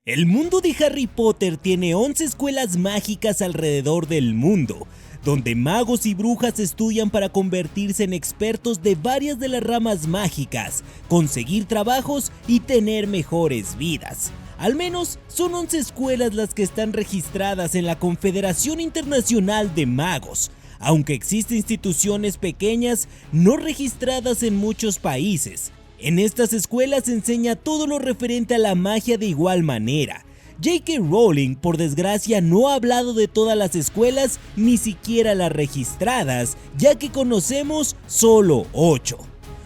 El mundo de Harry Potter tiene 11 escuelas mágicas alrededor del mundo, donde magos y brujas estudian para convertirse en expertos de varias de las ramas mágicas, conseguir trabajos y tener mejores vidas. Al menos son 11 escuelas las que están registradas en la Confederación Internacional de Magos, aunque existen instituciones pequeñas no registradas en muchos países. En estas escuelas se enseña todo lo referente a la magia de igual manera. J.K. Rowling, por desgracia, no ha hablado de todas las escuelas, ni siquiera las registradas, ya que conocemos solo 8.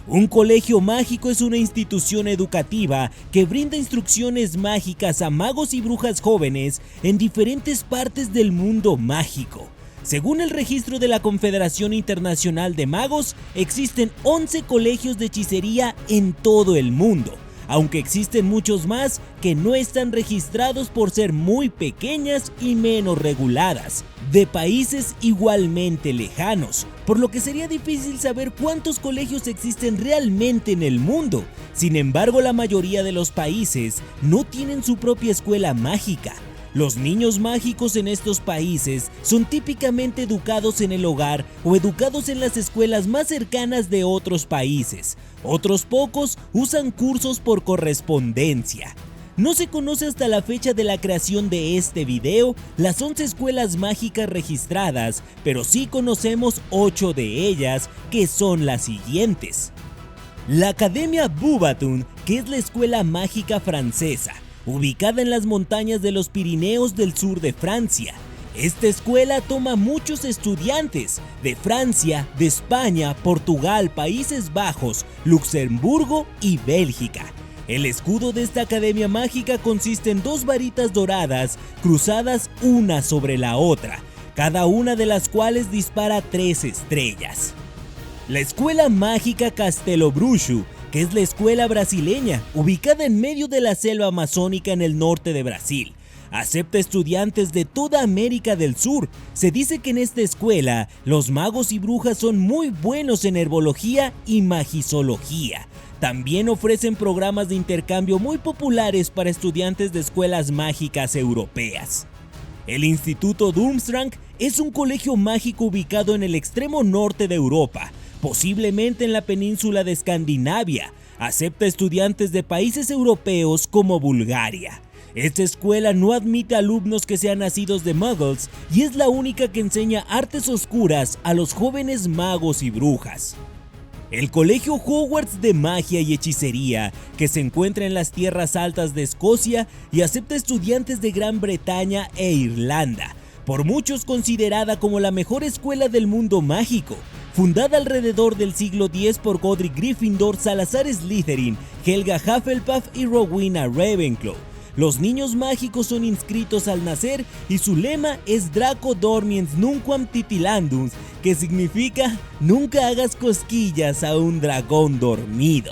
Un colegio mágico es una institución educativa que brinda instrucciones mágicas a magos y brujas jóvenes en diferentes partes del mundo mágico. Según el registro de la Confederación Internacional de Magos, existen 11 colegios de hechicería en todo el mundo, aunque existen muchos más que no están registrados por ser muy pequeñas y menos reguladas, de países igualmente lejanos, por lo que sería difícil saber cuántos colegios existen realmente en el mundo. Sin embargo, la mayoría de los países no tienen su propia escuela mágica. Los niños mágicos en estos países son típicamente educados en el hogar o educados en las escuelas más cercanas de otros países. Otros pocos usan cursos por correspondencia. No se conoce hasta la fecha de la creación de este video las 11 escuelas mágicas registradas, pero sí conocemos 8 de ellas, que son las siguientes. La Academia Beauxbatons, que es la escuela mágica francesa, ubicada en las montañas de los Pirineos del sur de Francia. Esta escuela toma muchos estudiantes de Francia, de España, Portugal, Países Bajos, Luxemburgo y Bélgica. El escudo de esta academia mágica consiste en 2 varitas doradas cruzadas una sobre la otra, cada una de las cuales dispara 3 estrellas. La escuela mágica Castelo Bruxo, que es la escuela brasileña, ubicada en medio de la selva amazónica en el norte de Brasil. Acepta estudiantes de toda América del Sur. Se dice que en esta escuela los magos y brujas son muy buenos en herbología y magisología. También ofrecen programas de intercambio muy populares para estudiantes de escuelas mágicas europeas. El Instituto Durmstrang es un colegio mágico ubicado en el extremo norte de Europa, posiblemente en la península de Escandinavia. Acepta estudiantes de países europeos como Bulgaria. Esta escuela no admite alumnos que sean nacidos de muggles y es la única que enseña artes oscuras a los jóvenes magos y brujas. El Colegio Hogwarts de Magia y Hechicería, que se encuentra en las tierras altas de Escocia y acepta estudiantes de Gran Bretaña e Irlanda, por muchos considerada como la mejor escuela del mundo mágico. Fundada alrededor del siglo X por Godric Gryffindor, Salazar Slytherin, Helga Hufflepuff y Rowena Ravenclaw. Los niños mágicos son inscritos al nacer y su lema es Draco Dormiens Nunquam Titilandus, que significa nunca hagas cosquillas a un dragón dormido.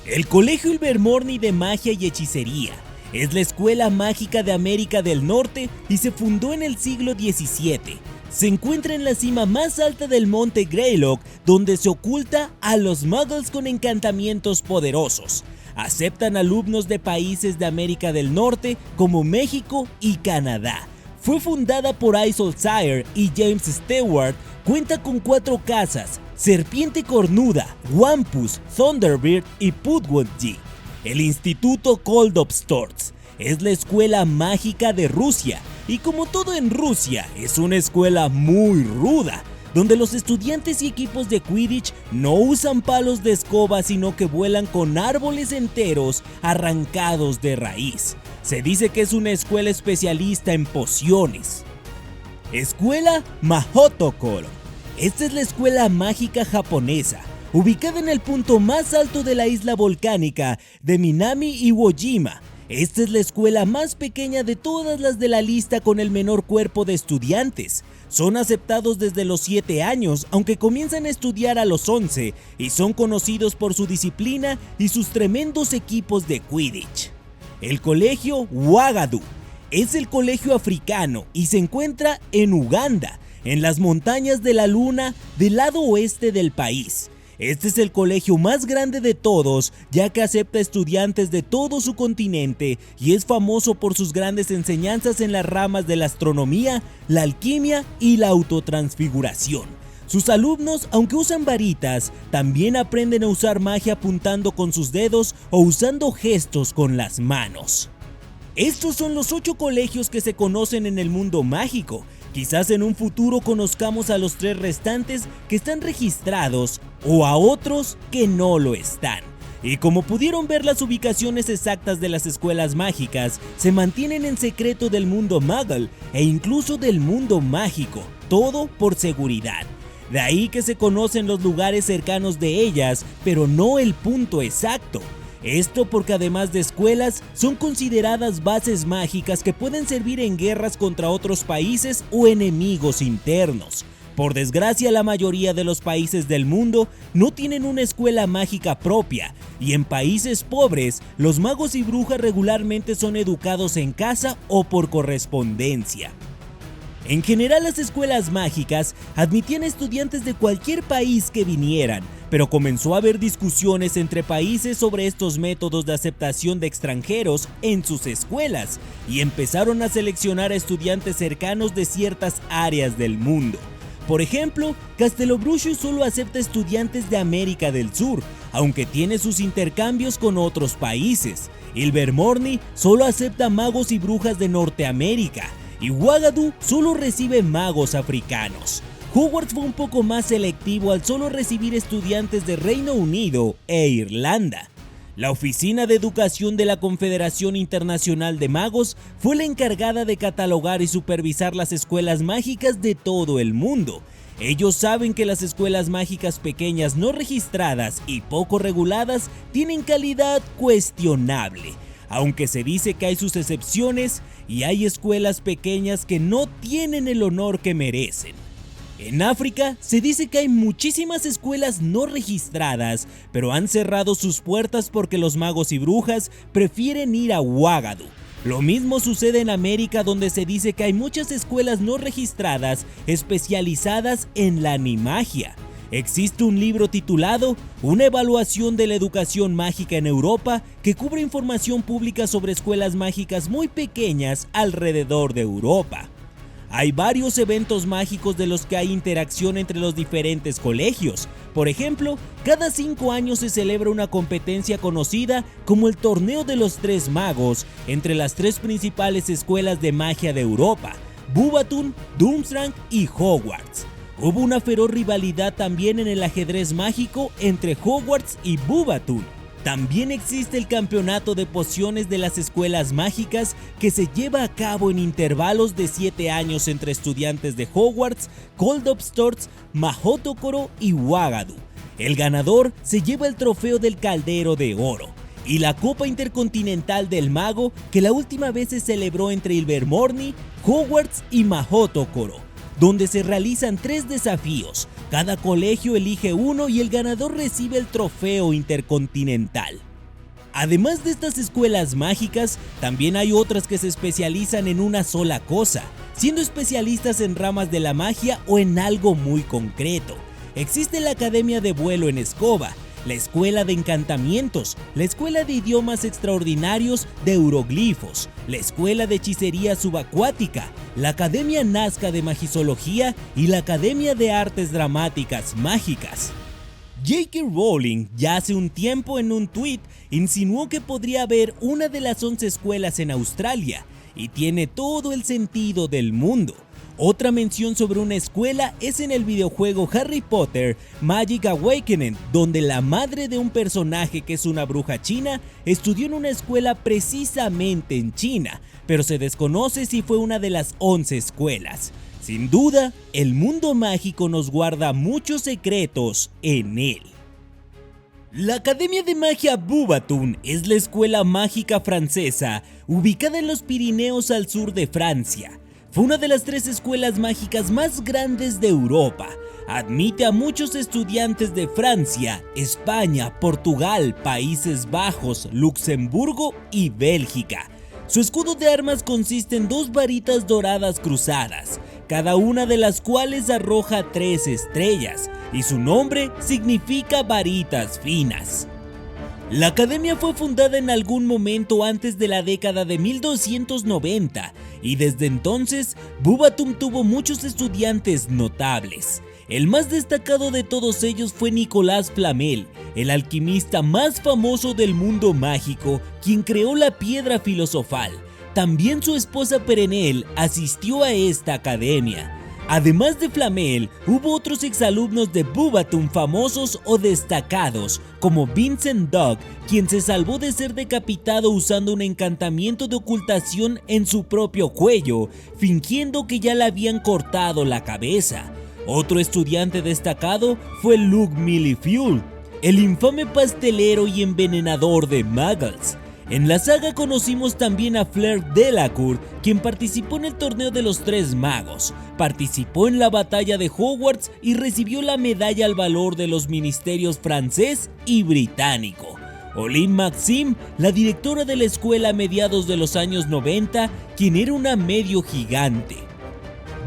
El Colegio Ilvermorny de Magia y Hechicería es la escuela mágica de América del Norte y se fundó en el siglo XVII. Se encuentra en la cima más alta del monte Greylock, donde se oculta a los muggles con encantamientos poderosos. Aceptan alumnos de países de América del Norte como México y Canadá. Fue fundada por Isol Sire y James Stewart. Cuenta con 4 casas: Serpiente Cornuda, Wampus, Thunderbird y Pudwoodji. El Instituto Koldovstorts es la escuela mágica de Rusia, y como todo en Rusia, es una escuela muy ruda, donde los estudiantes y equipos de Quidditch no usan palos de escoba, sino que vuelan con árboles enteros arrancados de raíz. Se dice que es una escuela especialista en pociones. Escuela Mahotokoro. Esta es la escuela mágica japonesa, ubicada en el punto más alto de la isla volcánica de Minami Iwo Jima. Esta es la escuela más pequeña de todas las de la lista, con el menor cuerpo de estudiantes. Son aceptados desde los 7 años, aunque comienzan a estudiar a los 11, y son conocidos por su disciplina y sus tremendos equipos de Quidditch. El Colegio Ouagadougou es el colegio africano y se encuentra en Uganda, en las montañas de la Luna del lado oeste del país. Este es el colegio más grande de todos, ya que acepta estudiantes de todo su continente y es famoso por sus grandes enseñanzas en las ramas de la astronomía, la alquimia y la autotransfiguración. Sus alumnos, aunque usan varitas, también aprenden a usar magia apuntando con sus dedos o usando gestos con las manos. Estos son los 8 colegios que se conocen en el mundo mágico. Quizás en un futuro conozcamos a los 3 restantes que están registrados o a otros que no lo están. Y como pudieron ver, las ubicaciones exactas de las escuelas mágicas se mantienen en secreto del mundo Muggle e incluso del mundo mágico, todo por seguridad. De ahí que se conocen los lugares cercanos de ellas, pero no el punto exacto. Esto porque además de escuelas, son consideradas bases mágicas que pueden servir en guerras contra otros países o enemigos internos. Por desgracia, la mayoría de los países del mundo no tienen una escuela mágica propia, y en países pobres, los magos y brujas regularmente son educados en casa o por correspondencia. En general, las escuelas mágicas admitían estudiantes de cualquier país que vinieran, pero comenzó a haber discusiones entre países sobre estos métodos de aceptación de extranjeros en sus escuelas, y empezaron a seleccionar a estudiantes cercanos de ciertas áreas del mundo. Por ejemplo, Castelobrucho solo acepta estudiantes de América del Sur, aunque tiene sus intercambios con otros países. Ilvermorny solo acepta magos y brujas de Norteamérica, y Ouagadougou solo recibe magos africanos. Hogwarts fue un poco más selectivo al solo recibir estudiantes de Reino Unido e Irlanda. La Oficina de Educación de la Confederación Internacional de Magos fue la encargada de catalogar y supervisar las escuelas mágicas de todo el mundo. Ellos saben que las escuelas mágicas pequeñas no registradas y poco reguladas tienen calidad cuestionable, aunque se dice que hay sus excepciones y hay escuelas pequeñas que no tienen el honor que merecen. En África se dice que hay muchísimas escuelas no registradas, pero han cerrado sus puertas porque los magos y brujas prefieren ir a Ouagadougou. Lo mismo sucede en América, donde se dice que hay muchas escuelas no registradas especializadas en la animagia. Existe un libro titulado Una evaluación de la educación mágica en Europa, que cubre información pública sobre escuelas mágicas muy pequeñas alrededor de Europa. Hay varios eventos mágicos de los que hay interacción entre los diferentes colegios. Por ejemplo, cada 5 años se celebra una competencia conocida como el Torneo de los Tres Magos entre las 3 principales escuelas de magia de Europa: Beauxbatons, Durmstrang y Hogwarts. Hubo una feroz rivalidad también en el ajedrez mágico entre Hogwarts y Beauxbatons. También existe el campeonato de pociones de las escuelas mágicas, que se lleva a cabo en intervalos de 7 años entre estudiantes de Hogwarts, Coldobstors, Mahotokoro y Ouagadougou. El ganador se lleva el trofeo del Caldero de Oro y la Copa Intercontinental del Mago, que la última vez se celebró entre Ilvermorny, Hogwarts y Mahotokoro, donde se realizan 3 desafíos. Cada colegio elige uno y el ganador recibe el trofeo intercontinental. Además de estas escuelas mágicas, también hay otras que se especializan en una sola cosa, siendo especialistas en ramas de la magia o en algo muy concreto. Existe la Academia de Vuelo en Escoba, la Escuela de Encantamientos, la Escuela de Idiomas Extraordinarios de Euroglifos, la Escuela de Hechicería Subacuática, la Academia Nazca de Magisología y la Academia de Artes Dramáticas Mágicas. J.K. Rowling ya hace un tiempo en un tuit insinuó que podría haber una de las 11 escuelas en Australia, y tiene todo el sentido del mundo. Otra mención sobre una escuela es en el videojuego Harry Potter Magic Awakening, donde la madre de un personaje que es una bruja china estudió en una escuela precisamente en China, pero se desconoce si fue una de las 11 escuelas. Sin duda, el mundo mágico nos guarda muchos secretos en él. La Academia de Magia Beauxbatons es la escuela mágica francesa ubicada en los Pirineos al sur de Francia. Fue una de las 3 escuelas mágicas más grandes de Europa. Admite a muchos estudiantes de Francia, España, Portugal, Países Bajos, Luxemburgo y Bélgica. Su escudo de armas consiste en 2 varitas doradas cruzadas, cada una de las cuales arroja 3 estrellas. y su nombre significa varitas finas. La academia fue fundada en algún momento antes de la década de 1290 y desde entonces Beauxbatons tuvo muchos estudiantes notables. El más destacado de todos ellos fue Nicolas Flamel, el alquimista más famoso del mundo mágico, quien creó la piedra filosofal. También su esposa Perenelle asistió a esta academia. Además de Flamel, hubo otros exalumnos de Beauxbatons famosos o destacados, como Vincent Dog, quien se salvó de ser decapitado usando un encantamiento de ocultación en su propio cuello, fingiendo que ya le habían cortado la cabeza. Otro estudiante destacado fue Luc Millefeuille, el infame pastelero y envenenador de Muggles. En la saga conocimos también a Fleur Delacour, quien participó en el torneo de los Tres Magos, participó en la batalla de Hogwarts y recibió la medalla al valor de los ministerios francés y británico. Olympe Maxime, la directora de la escuela a mediados de los años 90, quien era una medio gigante.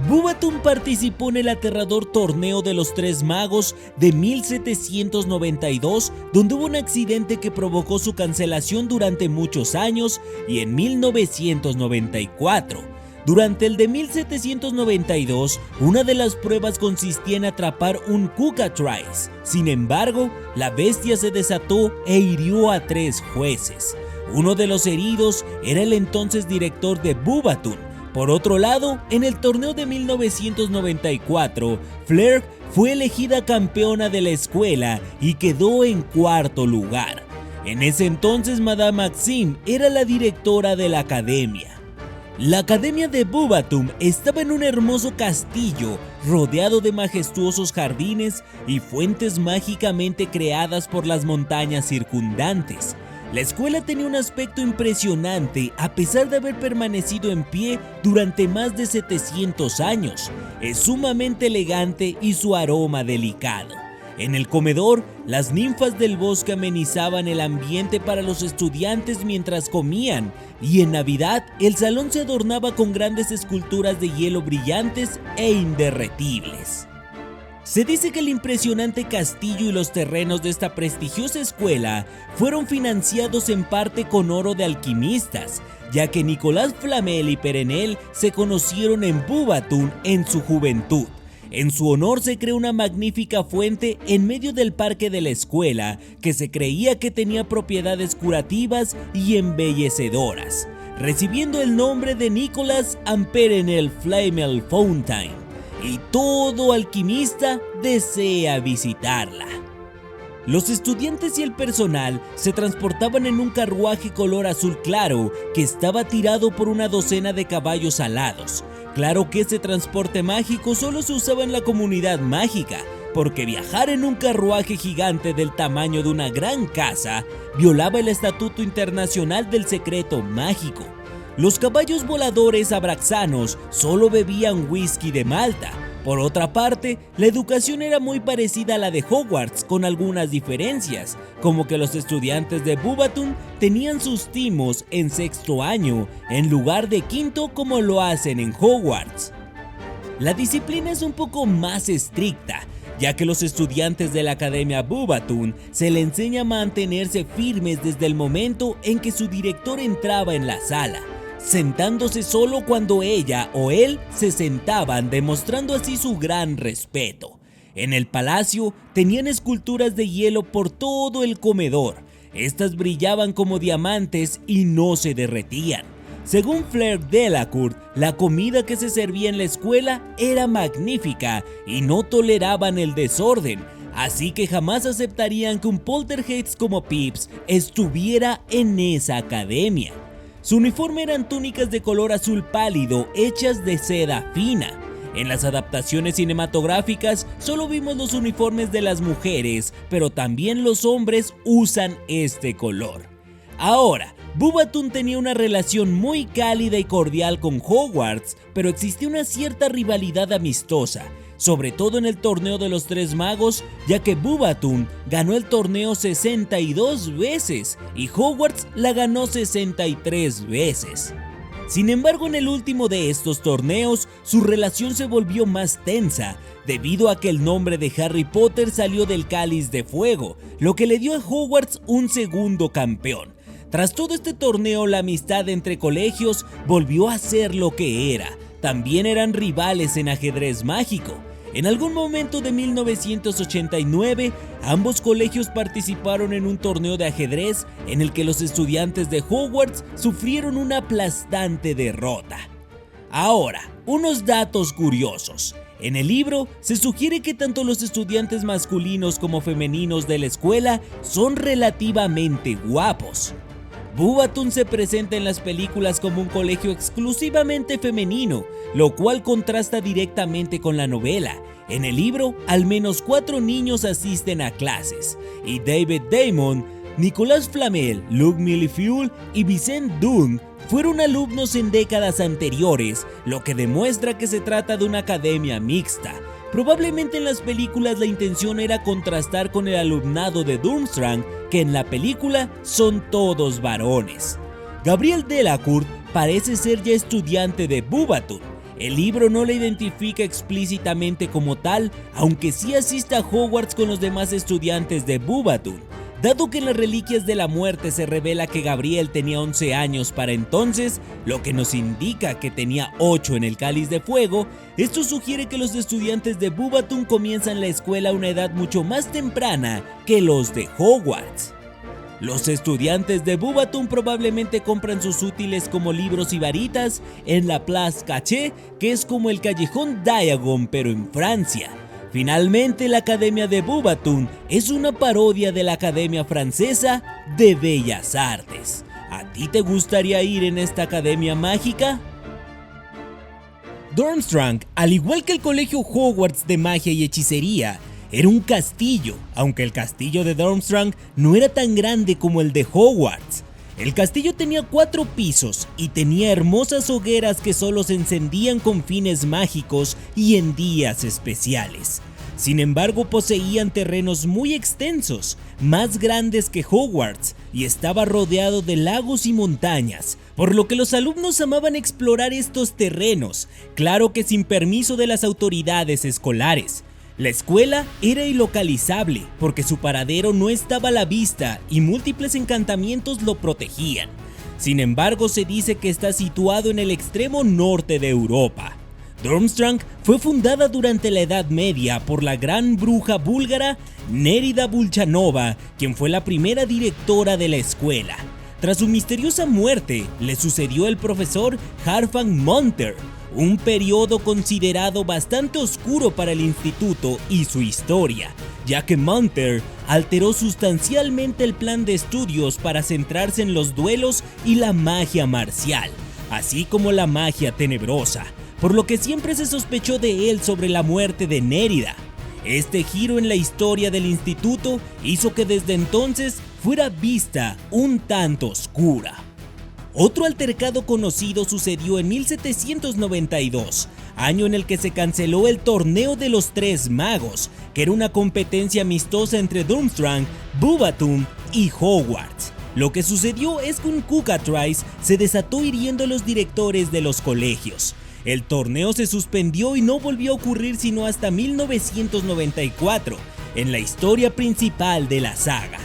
Beauxbatons participó en el aterrador torneo de los Tres Magos de 1792, donde hubo un accidente que provocó su cancelación durante muchos años, y en 1994. Durante el de 1792, una de las pruebas consistía en atrapar un Cockatrice. Sin embargo, la bestia se desató e hirió a 3 jueces. Uno de los heridos era el entonces director de Beauxbatons. Por otro lado, en el torneo de 1994, Fleur fue elegida campeona de la escuela y quedó en 4º lugar. En ese entonces Madame Maxime era la directora de la academia. La academia de Beauxbatons estaba en un hermoso castillo rodeado de majestuosos jardines y fuentes mágicamente creadas por las montañas circundantes. La escuela tenía un aspecto impresionante a pesar de haber permanecido en pie durante más de 700 años. Es sumamente elegante y su aroma delicado. En el comedor, las ninfas del bosque amenizaban el ambiente para los estudiantes mientras comían, y en Navidad el salón se adornaba con grandes esculturas de hielo brillantes e inderretibles. Se dice que el impresionante castillo y los terrenos de esta prestigiosa escuela fueron financiados en parte con oro de alquimistas, ya que Nicolas Flamel y Perenelle se conocieron en Beauxbatons en su juventud. En su honor se creó una magnífica fuente en medio del parque de la escuela, que se creía que tenía propiedades curativas y embellecedoras, recibiendo el nombre de Nicolas and Perenelle Flamel Fountain. Y todo alquimista desea visitarla. Los estudiantes y el personal se transportaban en un carruaje color azul claro que estaba tirado por una docena de caballos alados. Claro que ese transporte mágico solo se usaba en la comunidad mágica, porque viajar en un carruaje gigante del tamaño de una gran casa violaba el Estatuto Internacional del Secreto Mágico. Los caballos voladores abraxanos solo bebían whisky de Malta. Por otra parte, la educación era muy parecida a la de Hogwarts, con algunas diferencias, como que los estudiantes de Beauxbatons tenían sus timos en 6º año, en lugar de 5º como lo hacen en Hogwarts. La disciplina es un poco más estricta, ya que los estudiantes de la Academia Beauxbatons se les enseña a mantenerse firmes desde el momento en que su director entraba en la sala, sentándose solo cuando ella o él se sentaban, demostrando así su gran respeto. En el palacio tenían esculturas de hielo por todo el comedor. Estas brillaban como diamantes y no se derretían. Según Fleur Delacour, la comida que se servía en la escuela era magnífica y no toleraban el desorden, así que jamás aceptarían que un poltergeist como Pips estuviera en esa academia. Su uniforme eran túnicas de color azul pálido hechas de seda fina. En las adaptaciones cinematográficas solo vimos los uniformes de las mujeres, pero también los hombres usan este color. Ahora, Beauxbatons tenía una relación muy cálida y cordial con Hogwarts, pero existía una cierta rivalidad amistosa, sobre todo en el torneo de los Tres Magos, ya que Beauxbatons ganó el torneo 62 veces y Hogwarts la ganó 63 veces. Sin embargo, en el último de estos torneos, su relación se volvió más tensa, debido a que el nombre de Harry Potter salió del Cáliz de Fuego, lo que le dio a Hogwarts un segundo campeón. Tras todo este torneo, la amistad entre colegios volvió a ser lo que era. También eran rivales en ajedrez mágico. En algún momento de 1989, ambos colegios participaron en un torneo de ajedrez en el que los estudiantes de Hogwarts sufrieron una aplastante derrota. Ahora, unos datos curiosos. En el libro se sugiere que tanto los estudiantes masculinos como femeninos de la escuela son relativamente guapos. Beauxbaton se presenta en las películas como un colegio exclusivamente femenino, lo cual contrasta directamente con la novela. En el libro, al menos 4 niños asisten a clases, y David Damon, Nicolas Flamel, Luke Millefeuille y Vincent Dunn fueron alumnos en décadas anteriores, lo que demuestra que se trata de una academia mixta. Probablemente en las películas la intención era contrastar con el alumnado de Durmstrang, que en la película son todos varones. Gabrielle Delacour parece ser ya estudiante de Beauxbaton. El libro no la identifica explícitamente como tal, aunque sí asiste a Hogwarts con los demás estudiantes de Beauxbaton. Dado que en las Reliquias de la Muerte se revela que Gabrielle tenía 11 años para entonces, lo que nos indica que tenía 8 en el Cáliz de Fuego, esto sugiere que los estudiantes de Beauxbaton comienzan la escuela a una edad mucho más temprana que los de Hogwarts. Los estudiantes de Beauxbaton probablemente compran sus útiles como libros y varitas en la Place Cachet, que es como el callejón Diagon pero en Francia. Finalmente, la Academia de Beauxbaton es una parodia de la Academia Francesa de Bellas Artes. ¿A ti te gustaría ir en esta academia mágica? Durmstrang, al igual que el colegio Hogwarts de magia y hechicería, era un castillo, aunque el castillo de Durmstrang no era tan grande como el de Hogwarts. El castillo tenía 4 pisos y tenía hermosas hogueras que solo se encendían con fines mágicos y en días especiales. Sin embargo, poseían terrenos muy extensos, más grandes que Hogwarts, y estaba rodeado de lagos y montañas, por lo que los alumnos amaban explorar estos terrenos, claro que sin permiso de las autoridades escolares. La escuela era ilocalizable porque su paradero no estaba a la vista y múltiples encantamientos lo protegían. Sin embargo, se dice que está situado en el extremo norte de Europa. Durmstrang fue fundada durante la Edad Media por la gran bruja búlgara Nérida Bulchanova, quien fue la primera directora de la escuela. Tras su misteriosa muerte, le sucedió el profesor Harfang Monter, un periodo considerado bastante oscuro para el instituto y su historia, ya que Monter alteró sustancialmente el plan de estudios para centrarse en los duelos y la magia marcial, así como la magia tenebrosa, por lo que siempre se sospechó de él sobre la muerte de Nérida. Este giro en la historia del instituto hizo que desde entonces fuera vista un tanto oscura. Otro altercado conocido sucedió en 1792, año en el que se canceló el Torneo de los Tres Magos, que era una competencia amistosa entre Durmstrang, Beauxbaton y Hogwarts. Lo que sucedió es que un Cockatrice se desató hiriendo a los directores de los colegios. El torneo se suspendió y no volvió a ocurrir sino hasta 1994, en la historia principal de la saga.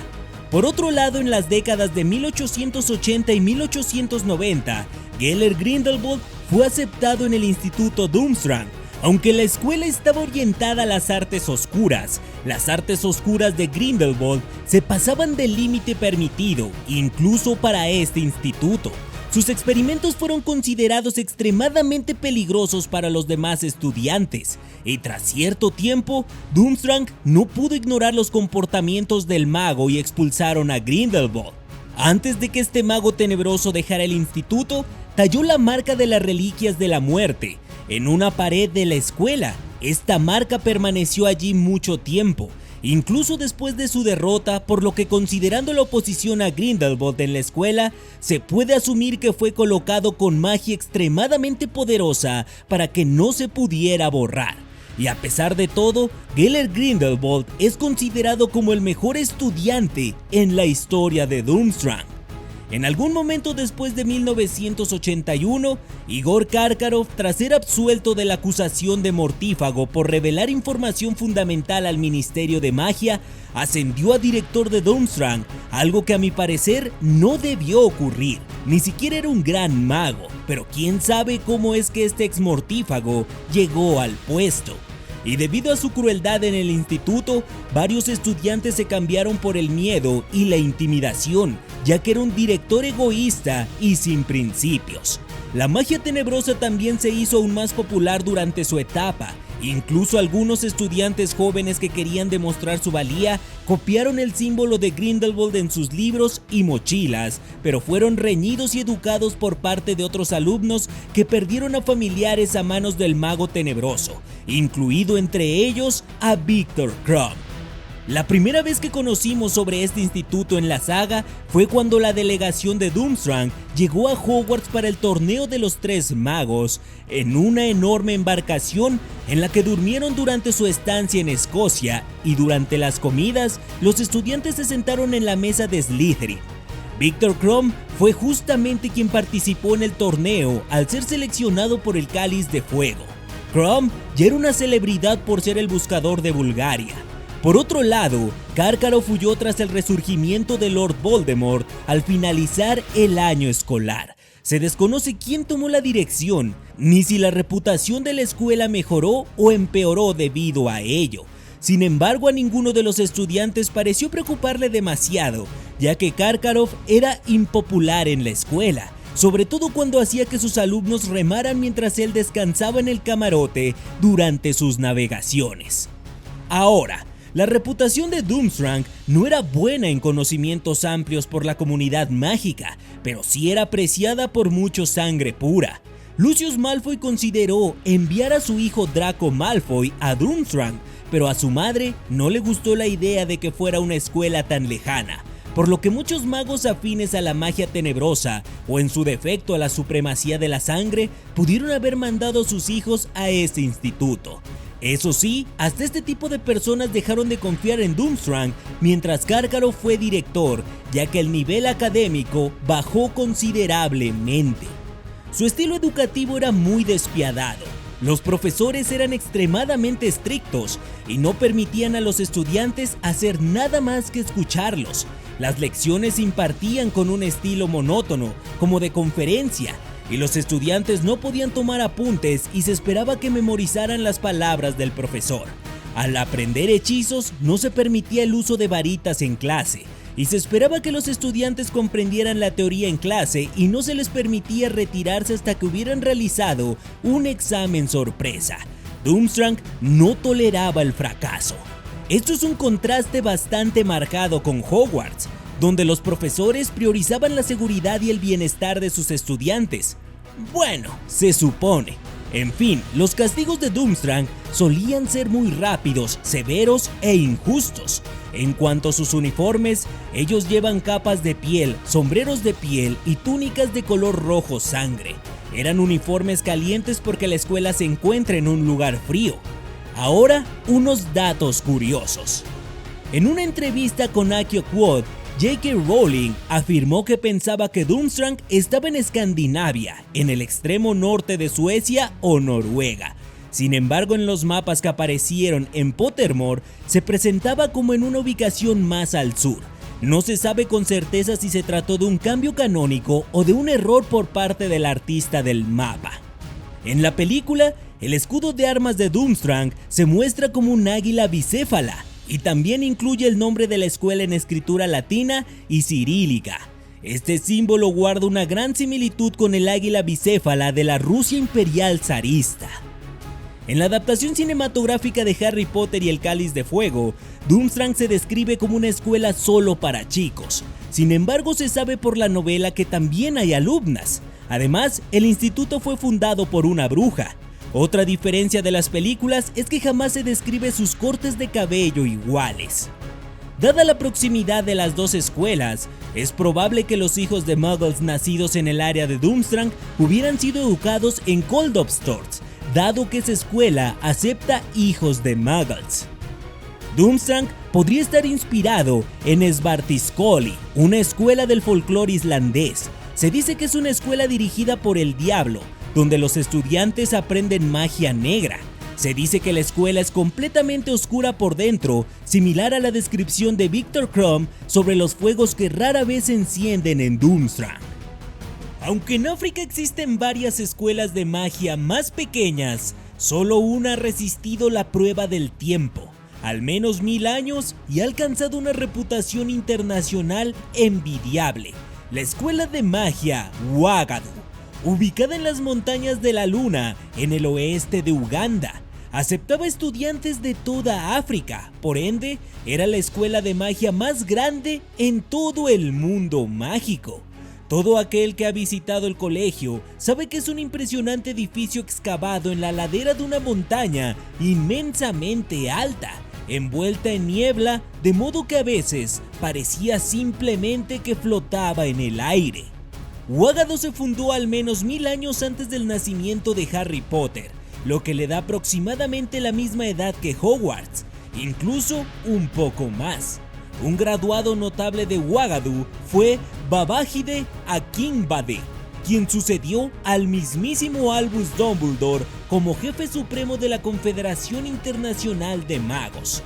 Por otro lado, en las décadas de 1880 y 1890, Gellert Grindelwald fue aceptado en el Instituto Durmstrang. Aunque la escuela estaba orientada a las artes oscuras de Grindelwald se pasaban del límite permitido, incluso para este instituto. Sus experimentos fueron considerados extremadamente peligrosos para los demás estudiantes, y tras cierto tiempo, Durmstrang no pudo ignorar los comportamientos del mago y expulsaron a Grindelwald. Antes de que este mago tenebroso dejara el instituto, talló la marca de las Reliquias de la Muerte en una pared de la escuela. Esta marca permaneció allí mucho tiempo, incluso después de su derrota, por lo que, considerando la oposición a Grindelwald en la escuela, se puede asumir que fue colocado con magia extremadamente poderosa para que no se pudiera borrar. Y a pesar de todo, Gellert Grindelwald es considerado como el mejor estudiante en la historia de Durmstrang. En algún momento después de 1981, Igor Karkaroff, tras ser absuelto de la acusación de mortífago por revelar información fundamental al Ministerio de Magia, ascendió a director de Durmstrang, algo que a mi parecer no debió ocurrir. Ni siquiera era un gran mago, pero quién sabe cómo es que este ex mortífago llegó al puesto. Y debido a su crueldad en el instituto, varios estudiantes se cambiaron por el miedo y la intimidación, ya que era un director egoísta y sin principios. La magia tenebrosa también se hizo aún más popular durante su etapa. Incluso algunos estudiantes jóvenes que querían demostrar su valía copiaron el símbolo de Grindelwald en sus libros y mochilas, pero fueron reñidos y educados por parte de otros alumnos que perdieron a familiares a manos del mago tenebroso, incluido entre ellos a Viktor Krum. La primera vez que conocimos sobre este instituto en la saga fue cuando la delegación de Durmstrang llegó a Hogwarts para el torneo de los Tres Magos, en una enorme embarcación en la que durmieron durante su estancia en Escocia, y durante las comidas los estudiantes se sentaron en la mesa de Slytherin. Viktor Krum fue justamente quien participó en el torneo al ser seleccionado por el Cáliz de Fuego. Krum ya era una celebridad por ser el buscador de Bulgaria. Por otro lado, Karkaroff huyó tras el resurgimiento de Lord Voldemort al finalizar el año escolar. Se desconoce quién tomó la dirección, ni si la reputación de la escuela mejoró o empeoró debido a ello. Sin embargo, a ninguno de los estudiantes pareció preocuparle demasiado, ya que Karkaroff era impopular en la escuela, sobre todo cuando hacía que sus alumnos remaran mientras él descansaba en el camarote durante sus navegaciones. Ahora, la reputación de Durmstrang no era buena en conocimientos amplios por la comunidad mágica, pero sí era apreciada por mucho sangre pura. Lucius Malfoy consideró enviar a su hijo Draco Malfoy a Durmstrang, pero a su madre no le gustó la idea de que fuera una escuela tan lejana, por lo que muchos magos afines a la magia tenebrosa, o en su defecto a la supremacía de la sangre, pudieron haber mandado a sus hijos a este instituto. Eso sí, hasta este tipo de personas dejaron de confiar en Durmstrang mientras Karkaroff fue director, ya que el nivel académico bajó considerablemente. Su estilo educativo era muy despiadado. Los profesores eran extremadamente estrictos y no permitían a los estudiantes hacer nada más que escucharlos. Las lecciones se impartían con un estilo monótono, como de conferencia, y los estudiantes no podían tomar apuntes y se esperaba que memorizaran las palabras del profesor. Al aprender hechizos, no se permitía el uso de varitas en clase, y se esperaba que los estudiantes comprendieran la teoría en clase y no se les permitía retirarse hasta que hubieran realizado un examen sorpresa. Durmstrang no toleraba el fracaso. Esto es un contraste bastante marcado con Hogwarts, donde los profesores priorizaban la seguridad y el bienestar de sus estudiantes. Bueno, se supone. En fin, los castigos de Durmstrang solían ser muy rápidos, severos e injustos. En cuanto a sus uniformes, ellos llevan capas de piel, sombreros de piel y túnicas de color rojo sangre. Eran uniformes calientes porque la escuela se encuentra en un lugar frío. Ahora, unos datos curiosos. En una entrevista con Accio Quod, J.K. Rowling afirmó que pensaba que Durmstrang estaba en Escandinavia, en el extremo norte de Suecia o Noruega. Sin embargo, en los mapas que aparecieron en Pottermore, se presentaba como en una ubicación más al sur. No se sabe con certeza si se trató de un cambio canónico o de un error por parte del artista del mapa. En la película, el escudo de armas de Durmstrang se muestra como un águila bicéfala, y también incluye el nombre de la escuela en escritura latina y cirílica. Este símbolo guarda una gran similitud con el águila bicéfala de la Rusia imperial zarista. En la adaptación cinematográfica de Harry Potter y el Cáliz de Fuego, Durmstrang se describe como una escuela solo para chicos. Sin embargo, se sabe por la novela que también hay alumnas. Además, el instituto fue fundado por una bruja. Otra diferencia de las películas es que jamás se describe sus cortes de cabello iguales. Dada la proximidad de las dos escuelas, es probable que los hijos de muggles nacidos en el área de Durmstrang hubieran sido educados en Koldovstörth, dado que esa escuela acepta hijos de muggles. Durmstrang podría estar inspirado en Svartiskóli, una escuela del folclore islandés. Se dice que es una escuela dirigida por el diablo, donde los estudiantes aprenden magia negra. Se dice que la escuela es completamente oscura por dentro, similar a la descripción de Viktor Krum sobre los fuegos que rara vez se encienden en Durmstrang. Aunque en África existen varias escuelas de magia más pequeñas, solo una ha resistido la prueba del tiempo, al menos 1000 años, y ha alcanzado una reputación internacional envidiable: la escuela de magia Wagadu, ubicada en las montañas de la Luna, en el oeste de Uganda. Aceptaba estudiantes de toda África, por ende, era la escuela de magia más grande en todo el mundo mágico. Todo aquel que ha visitado el colegio sabe que es un impresionante edificio excavado en la ladera de una montaña inmensamente alta, envuelta en niebla, de modo que a veces parecía simplemente que flotaba en el aire. Wagadu se fundó al menos 1000 años antes del nacimiento de Harry Potter, lo que le da aproximadamente la misma edad que Hogwarts, incluso un poco más. Un graduado notable de Wagadu fue Babájídé Akínbádé, quien sucedió al mismísimo Albus Dumbledore como jefe supremo de la Confederación Internacional de Magos.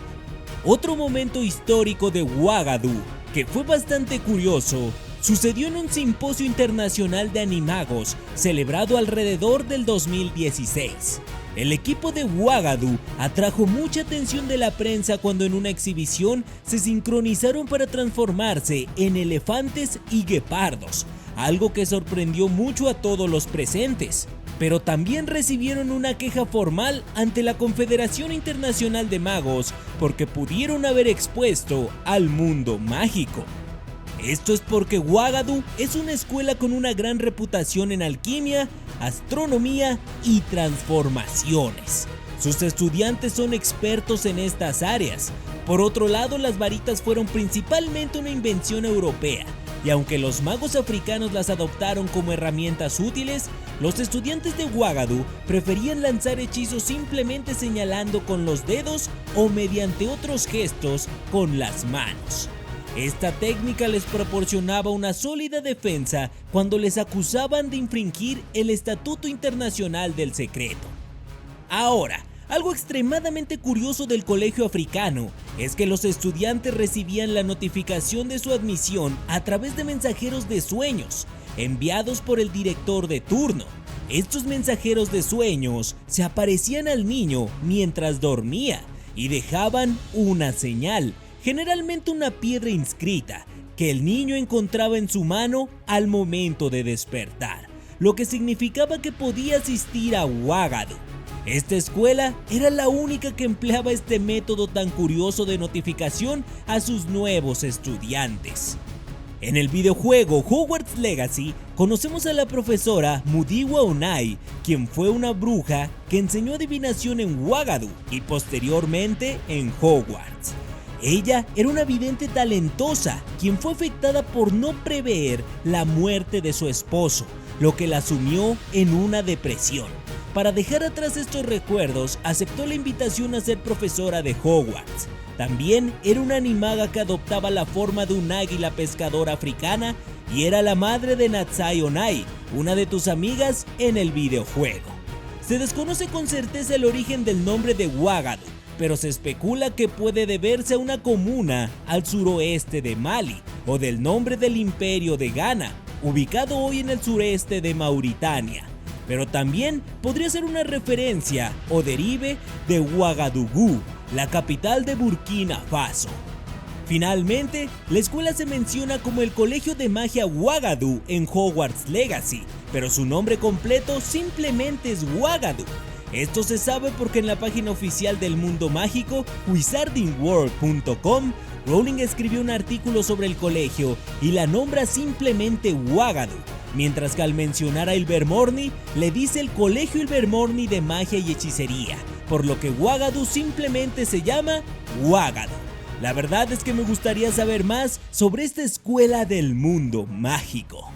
Otro momento histórico de Wagadu, que fue bastante curioso, sucedió en un simposio internacional de animagos celebrado alrededor del 2016. El equipo de Wagadu atrajo mucha atención de la prensa cuando en una exhibición se sincronizaron para transformarse en elefantes y guepardos, algo que sorprendió mucho a todos los presentes. Pero también recibieron una queja formal ante la Confederación Internacional de Magos porque pudieron haber expuesto al mundo mágico. Esto es porque Wagadu es una escuela con una gran reputación en alquimia, astronomía y transformaciones. Sus estudiantes son expertos en estas áreas. Por otro lado, las varitas fueron principalmente una invención europea, y aunque los magos africanos las adoptaron como herramientas útiles, los estudiantes de Wagadu preferían lanzar hechizos simplemente señalando con los dedos o mediante otros gestos con las manos. Esta técnica les proporcionaba una sólida defensa cuando les acusaban de infringir el Estatuto Internacional del Secreto. Ahora, algo extremadamente curioso del colegio africano es que los estudiantes recibían la notificación de su admisión a través de mensajeros de sueños, enviados por el director de turno. Estos mensajeros de sueños se aparecían al niño mientras dormía y dejaban una señal, generalmente una piedra inscrita, que el niño encontraba en su mano al momento de despertar, lo que significaba que podía asistir a Wagadu. Esta escuela era la única que empleaba este método tan curioso de notificación a sus nuevos estudiantes. En el videojuego Hogwarts Legacy conocemos a la profesora Mudiwa Onai, quien fue una bruja que enseñó adivinación en Wagadu y posteriormente en Hogwarts. Ella era una vidente talentosa, quien fue afectada por no prever la muerte de su esposo, lo que la sumió en una depresión. Para dejar atrás estos recuerdos, aceptó la invitación a ser profesora de Hogwarts. También era una animaga que adoptaba la forma de un águila pescadora africana y era la madre de Natsai Onai, una de tus amigas en el videojuego. Se desconoce con certeza el origen del nombre de Wagadu, pero se especula que puede deberse a una comuna al suroeste de Mali o del nombre del imperio de Ghana, ubicado hoy en el sureste de Mauritania. Pero también podría ser una referencia o derive de Ouagadougou, la capital de Burkina Faso. Finalmente, la escuela se menciona como el Colegio de Magia Wagadu en Hogwarts Legacy, pero su nombre completo simplemente es Wagadu. Esto se sabe porque en la página oficial del mundo mágico, wizardingworld.com, Rowling escribió un artículo sobre el colegio y la nombra simplemente Wagadu, mientras que al mencionar a Ilvermorny le dice el Colegio Ilvermorny de Magia y Hechicería, por lo que Wagadu simplemente se llama Wagadu. La verdad es que me gustaría saber más sobre esta escuela del mundo mágico.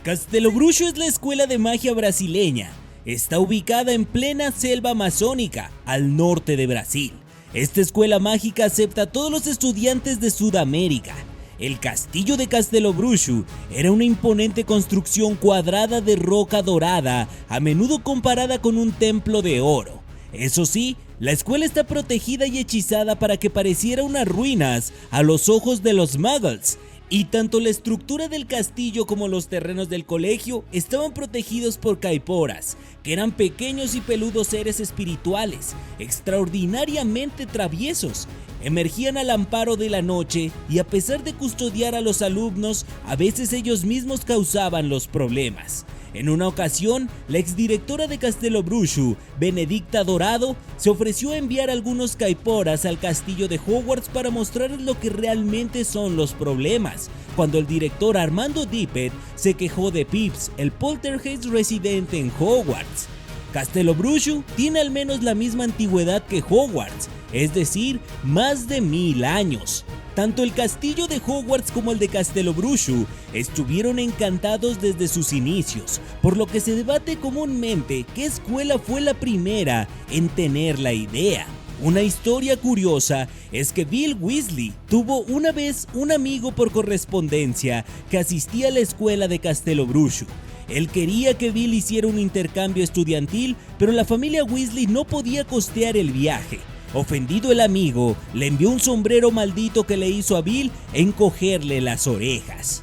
Castelo Bruxo es la escuela de magia brasileña. Está ubicada en plena selva amazónica, al norte de Brasil. Esta escuela mágica acepta a todos los estudiantes de Sudamérica. El castillo de Castelobruxo era una imponente construcción cuadrada de roca dorada, a menudo comparada con un templo de oro. Eso sí, la escuela está protegida y hechizada para que pareciera unas ruinas a los ojos de los muggles, y tanto la estructura del castillo como los terrenos del colegio estaban protegidos por caiporas, que eran pequeños y peludos seres espirituales, extraordinariamente traviesos. Emergían al amparo de la noche y a pesar de custodiar a los alumnos, a veces ellos mismos causaban los problemas. En una ocasión, la exdirectora de Castelobruxo, Benedicta Dorado, se ofreció a enviar algunos caiporas al castillo de Hogwarts para mostrarles lo que realmente son los problemas, cuando el director Armando Dippet se quejó de Pips, el poltergeist residente en Hogwarts. Castelobruxo tiene al menos la misma antigüedad que Hogwarts, es decir, más de 1000 años. Tanto el castillo de Hogwarts como el de Castelobruxo estuvieron encantados desde sus inicios, por lo que se debate comúnmente qué escuela fue la primera en tener la idea. Una historia curiosa es que Bill Weasley tuvo una vez un amigo por correspondencia que asistía a la escuela de Castelobruxo. Él quería que Bill hiciera un intercambio estudiantil, pero la familia Weasley no podía costear el viaje. Ofendido el amigo, le envió un sombrero maldito que le hizo a Bill encogerle las orejas.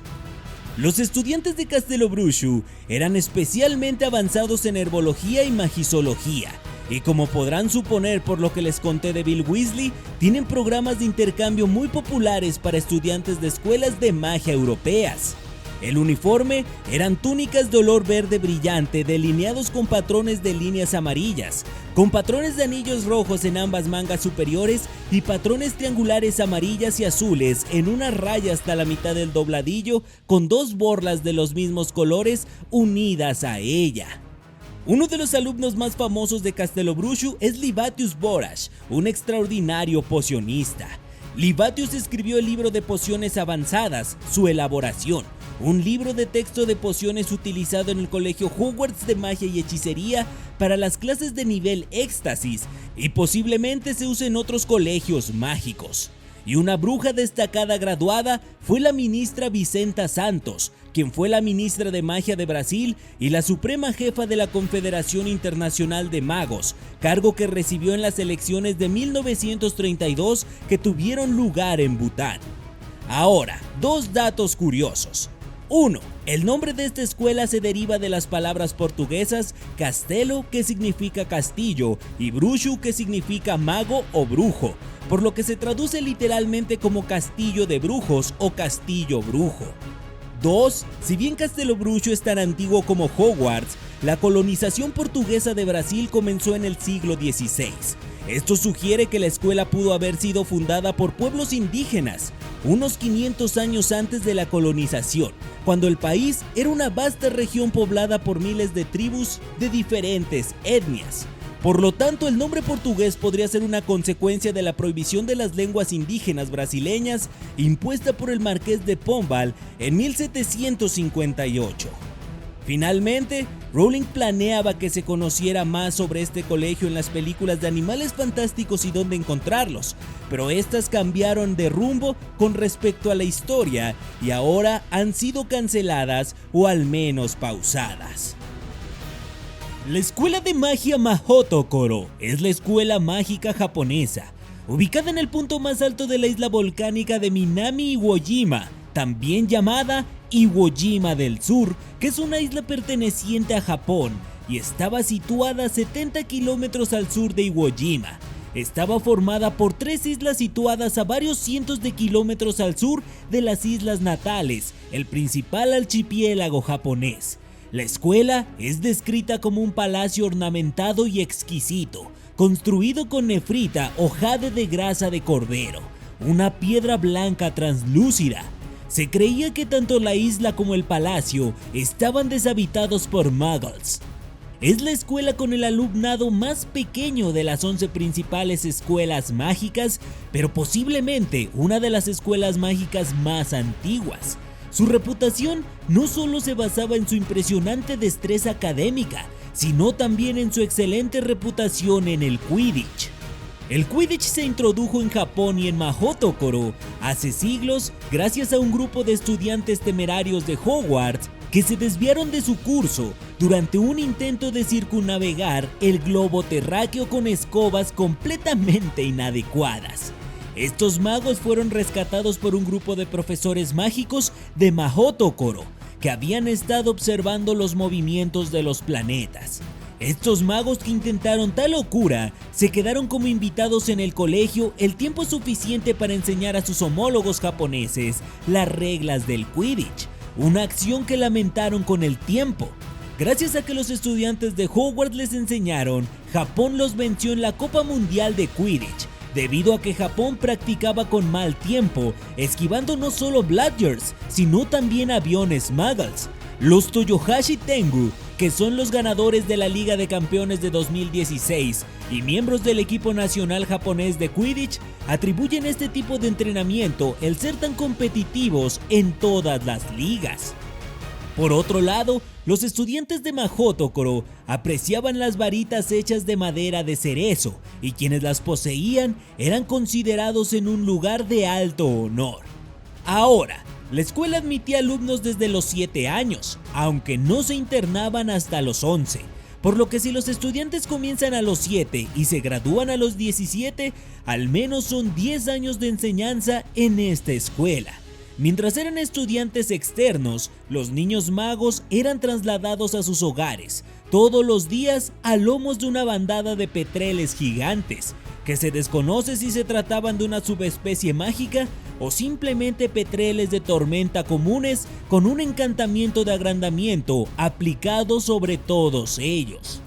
Los estudiantes de Castelobruxo eran especialmente avanzados en herbología y magisología, y como podrán suponer por lo que les conté de Bill Weasley, tienen programas de intercambio muy populares para estudiantes de escuelas de magia europeas. El uniforme eran túnicas de olor verde brillante delineados con patrones de líneas amarillas, con patrones de anillos rojos en ambas mangas superiores y patrones triangulares amarillas y azules en una raya hasta la mitad del dobladillo con dos borlas de los mismos colores unidas a ella. Uno de los alumnos más famosos de Castelobruxo es Libatius Borash, un extraordinario pocionista. Libatius escribió el libro de pociones avanzadas, su elaboración, un libro de texto de pociones utilizado en el colegio Hogwarts de magia y hechicería para las clases de nivel éxtasis y posiblemente se use en otros colegios mágicos. Y una bruja destacada graduada fue la ministra Vicenta Santos, quien fue la ministra de magia de Brasil y la suprema jefa de la Confederación Internacional de Magos, cargo que recibió en las elecciones de 1932 que tuvieron lugar en Bután. Ahora, dos datos curiosos. 1. El nombre de esta escuela se deriva de las palabras portuguesas castelo, que significa castillo, y bruxo, que significa mago o brujo, por lo que se traduce literalmente como castillo de brujos o castillo brujo. 2. Si bien Castelobruxo es tan antiguo como Hogwarts, la colonización portuguesa de Brasil comenzó en el siglo XVI. Esto sugiere que la escuela pudo haber sido fundada por pueblos indígenas, unos 500 años antes de la colonización, cuando el país era una vasta región poblada por miles de tribus de diferentes etnias. Por lo tanto, el nombre portugués podría ser una consecuencia de la prohibición de las lenguas indígenas brasileñas impuesta por el Marqués de Pombal en 1758. Finalmente, Rowling planeaba que se conociera más sobre este colegio en las películas de Animales Fantásticos y dónde encontrarlos, pero estas cambiaron de rumbo con respecto a la historia y ahora han sido canceladas o al menos pausadas. La escuela de magia Mahotokoro es la escuela mágica japonesa, ubicada en el punto más alto de la isla volcánica de Minami Iwo Jima, también llamada Iwo Jima del Sur, que es una isla perteneciente a Japón y estaba situada a 70 kilómetros al sur de Iwo Jima. Estaba formada por 3 islas situadas a varios cientos de kilómetros al sur de las islas natales, el principal archipiélago japonés. La escuela es descrita como un palacio ornamentado y exquisito, construido con nefrita o jade de grasa de cordero, una piedra blanca translúcida. Se creía que tanto la isla como el palacio estaban deshabitados por muggles. Es la escuela con el alumnado más pequeño de las 11 principales escuelas mágicas, pero posiblemente una de las escuelas mágicas más antiguas. Su reputación no solo se basaba en su impresionante destreza académica, sino también en su excelente reputación en el Quidditch. El Quidditch se introdujo en Japón y en Mahotokoro hace siglos gracias a un grupo de estudiantes temerarios de Hogwarts que se desviaron de su curso durante un intento de circunnavegar el globo terráqueo con escobas completamente inadecuadas. Estos magos fueron rescatados por un grupo de profesores mágicos de Mahotokoro que habían estado observando los movimientos de los planetas. Estos magos que intentaron tal locura se quedaron como invitados en el colegio el tiempo suficiente para enseñar a sus homólogos japoneses las reglas del Quidditch, una acción que lamentaron con el tiempo. Gracias a que los estudiantes de Hogwarts les enseñaron, Japón los venció en la Copa Mundial de Quidditch, debido a que Japón practicaba con mal tiempo, esquivando no solo Bludgers, sino también aviones Muggles. Los Toyohashi Tengu, que son los ganadores de la Liga de Campeones de 2016 y miembros del equipo nacional japonés de Quidditch, atribuyen a este tipo de entrenamiento el ser tan competitivos en todas las ligas. Por otro lado, los estudiantes de Mahotokoro apreciaban las varitas hechas de madera de cerezo y quienes las poseían eran considerados en un lugar de alto honor. Ahora, la escuela admitía alumnos desde los 7 años, aunque no se internaban hasta los 11, por lo que si los estudiantes comienzan a los 7 y se gradúan a los 17, al menos son 10 años de enseñanza en esta escuela. Mientras eran estudiantes externos, los niños magos eran trasladados a sus hogares todos los días a lomos de una bandada de petreles gigantes, que se desconoce si se trataban de una subespecie mágica o simplemente petreles de tormenta comunes con un encantamiento de agrandamiento aplicado sobre todos ellos.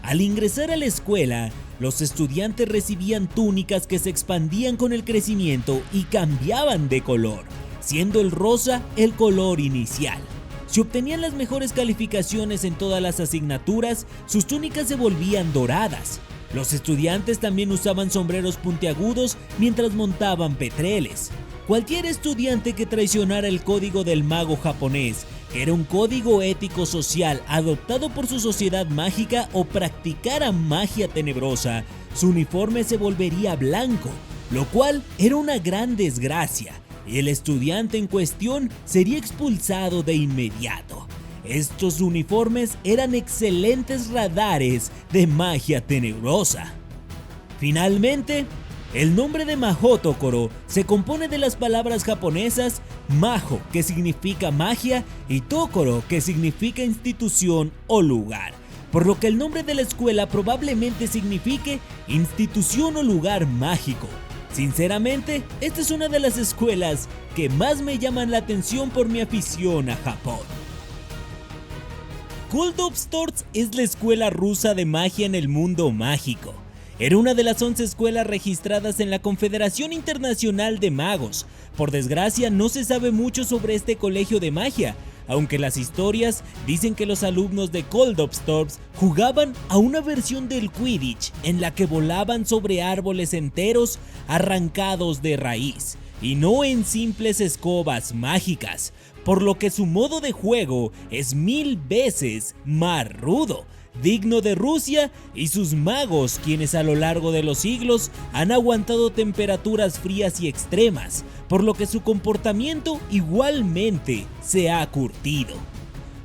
Al ingresar a la escuela, los estudiantes recibían túnicas que se expandían con el crecimiento y cambiaban de color, siendo el rosa el color inicial. Si obtenían las mejores calificaciones en todas las asignaturas, sus túnicas se volvían doradas. Los estudiantes también usaban sombreros puntiagudos mientras montaban petreles. Cualquier estudiante que traicionara el código del mago japonés, que era un código ético social adoptado por su sociedad mágica, o practicara magia tenebrosa, su uniforme se volvería blanco, lo cual era una gran desgracia, y el estudiante en cuestión sería expulsado de inmediato. Estos uniformes eran excelentes radares de magia tenebrosa. Finalmente, el nombre de Mahotokoro se compone de las palabras japonesas Maho, que significa magia, y Tokoro, que significa institución o lugar, por lo que el nombre de la escuela probablemente signifique institución o lugar mágico. Sinceramente, esta es una de las escuelas que más me llaman la atención por mi afición a Japón. Kuldovstvorts es la escuela rusa de magia en el mundo mágico. Era una de las 11 escuelas registradas en la Confederación Internacional de Magos. Por desgracia, no se sabe mucho sobre este colegio de magia, aunque las historias dicen que los alumnos de Kuldovstvorts jugaban a una versión del Quidditch en la que volaban sobre árboles enteros arrancados de raíz, y no en simples escobas mágicas, por lo que su modo de juego es 1000 veces más rudo, digno de Rusia y sus magos, quienes a lo largo de los siglos han aguantado temperaturas frías y extremas, por lo que su comportamiento igualmente se ha curtido.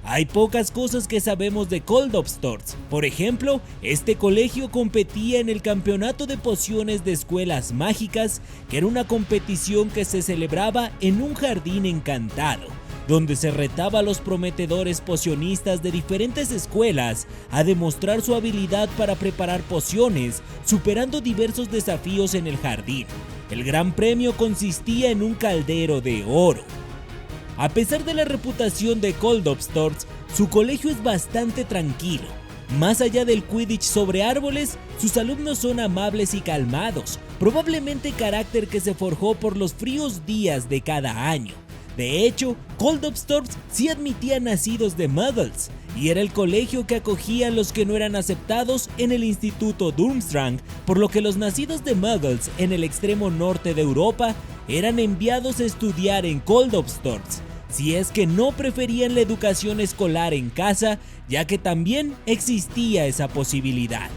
Hay pocas cosas que sabemos de Kuldovstvorts. Por ejemplo, este colegio competía en el campeonato de pociones de escuelas mágicas, que era una competición que se celebraba en un jardín encantado, donde se retaba a los prometedores pocionistas de diferentes escuelas a demostrar su habilidad para preparar pociones, superando diversos desafíos en el jardín. El gran premio consistía en un caldero de oro. A pesar de la reputación de Kuldovstvorts, su colegio es bastante tranquilo. Más allá del Quidditch sobre árboles, sus alumnos son amables y calmados, probablemente carácter que se forjó por los fríos días de cada año. De hecho, Kuldovstvorts sí admitía nacidos de Muggles, y era el colegio que acogía a los que no eran aceptados en el Instituto Durmstrang, por lo que los nacidos de Muggles en el extremo norte de Europa eran enviados a estudiar en Kuldovstvorts, si es que no preferían la educación escolar en casa, ya que también existía esa posibilidad.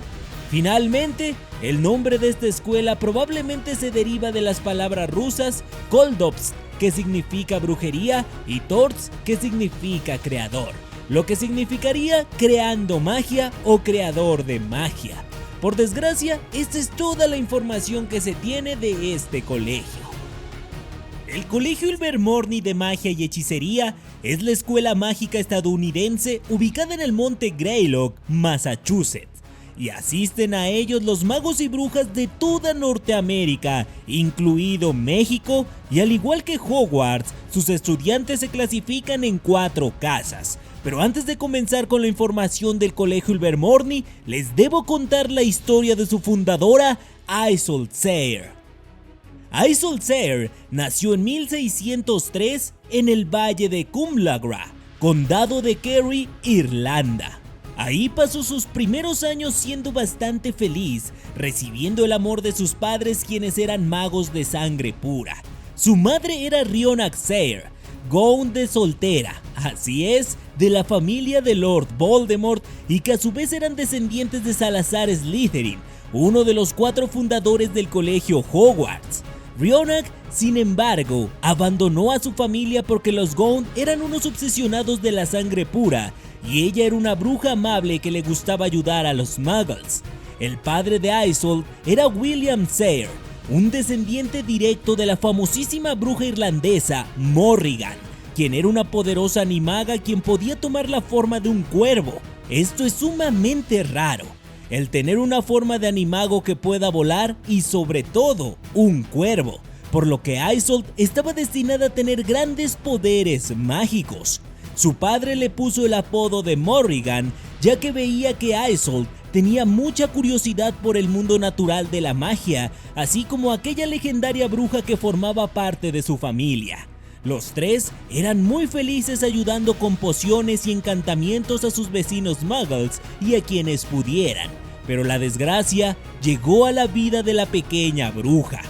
Finalmente, el nombre de esta escuela probablemente se deriva de las palabras rusas Koldovsk, que significa brujería, y Torts, que significa creador, lo que significaría creando magia o creador de magia. Por desgracia, esta es toda la información que se tiene de este colegio. El Colegio Ilvermorny de Magia y Hechicería es la escuela mágica estadounidense ubicada en el monte Greylock, Massachusetts, y asisten a ellos los magos y brujas de toda Norteamérica, incluido México, y al igual que Hogwarts, sus estudiantes se clasifican en 4 casas. Pero antes de comenzar con la información del Colegio Ilvermorny, les debo contar la historia de su fundadora, Isolde Sayre. Isolde Sayre nació en 1603 en el valle de Cumlagra, condado de Kerry, Irlanda. Ahí pasó sus primeros años siendo bastante feliz, recibiendo el amor de sus padres, quienes eran magos de sangre pura. Su madre era Rhyonac Sayre, Gaunt soltera, así es, de la familia de Lord Voldemort, y que a su vez eran descendientes de Salazar Slytherin, uno de los 4 fundadores del colegio Hogwarts. Rhyonac, sin embargo, abandonó a su familia porque los Gaunt eran unos obsesionados de la sangre pura, y ella era una bruja amable que le gustaba ayudar a los muggles. El padre de Isolde era William Sayre, un descendiente directo de la famosísima bruja irlandesa Morrigan, quien era una poderosa animaga quien podía tomar la forma de un cuervo. Esto es sumamente raro, el tener una forma de animago que pueda volar y sobre todo un cuervo, por lo que Isolde estaba destinada a tener grandes poderes mágicos. Su padre le puso el apodo de Morrigan, ya que veía que Isolde tenía mucha curiosidad por el mundo natural de la magia, así como aquella legendaria bruja que formaba parte de su familia. Los 3 eran muy felices ayudando con pociones y encantamientos a sus vecinos muggles y a quienes pudieran, pero la desgracia llegó a la vida de la pequeña bruja.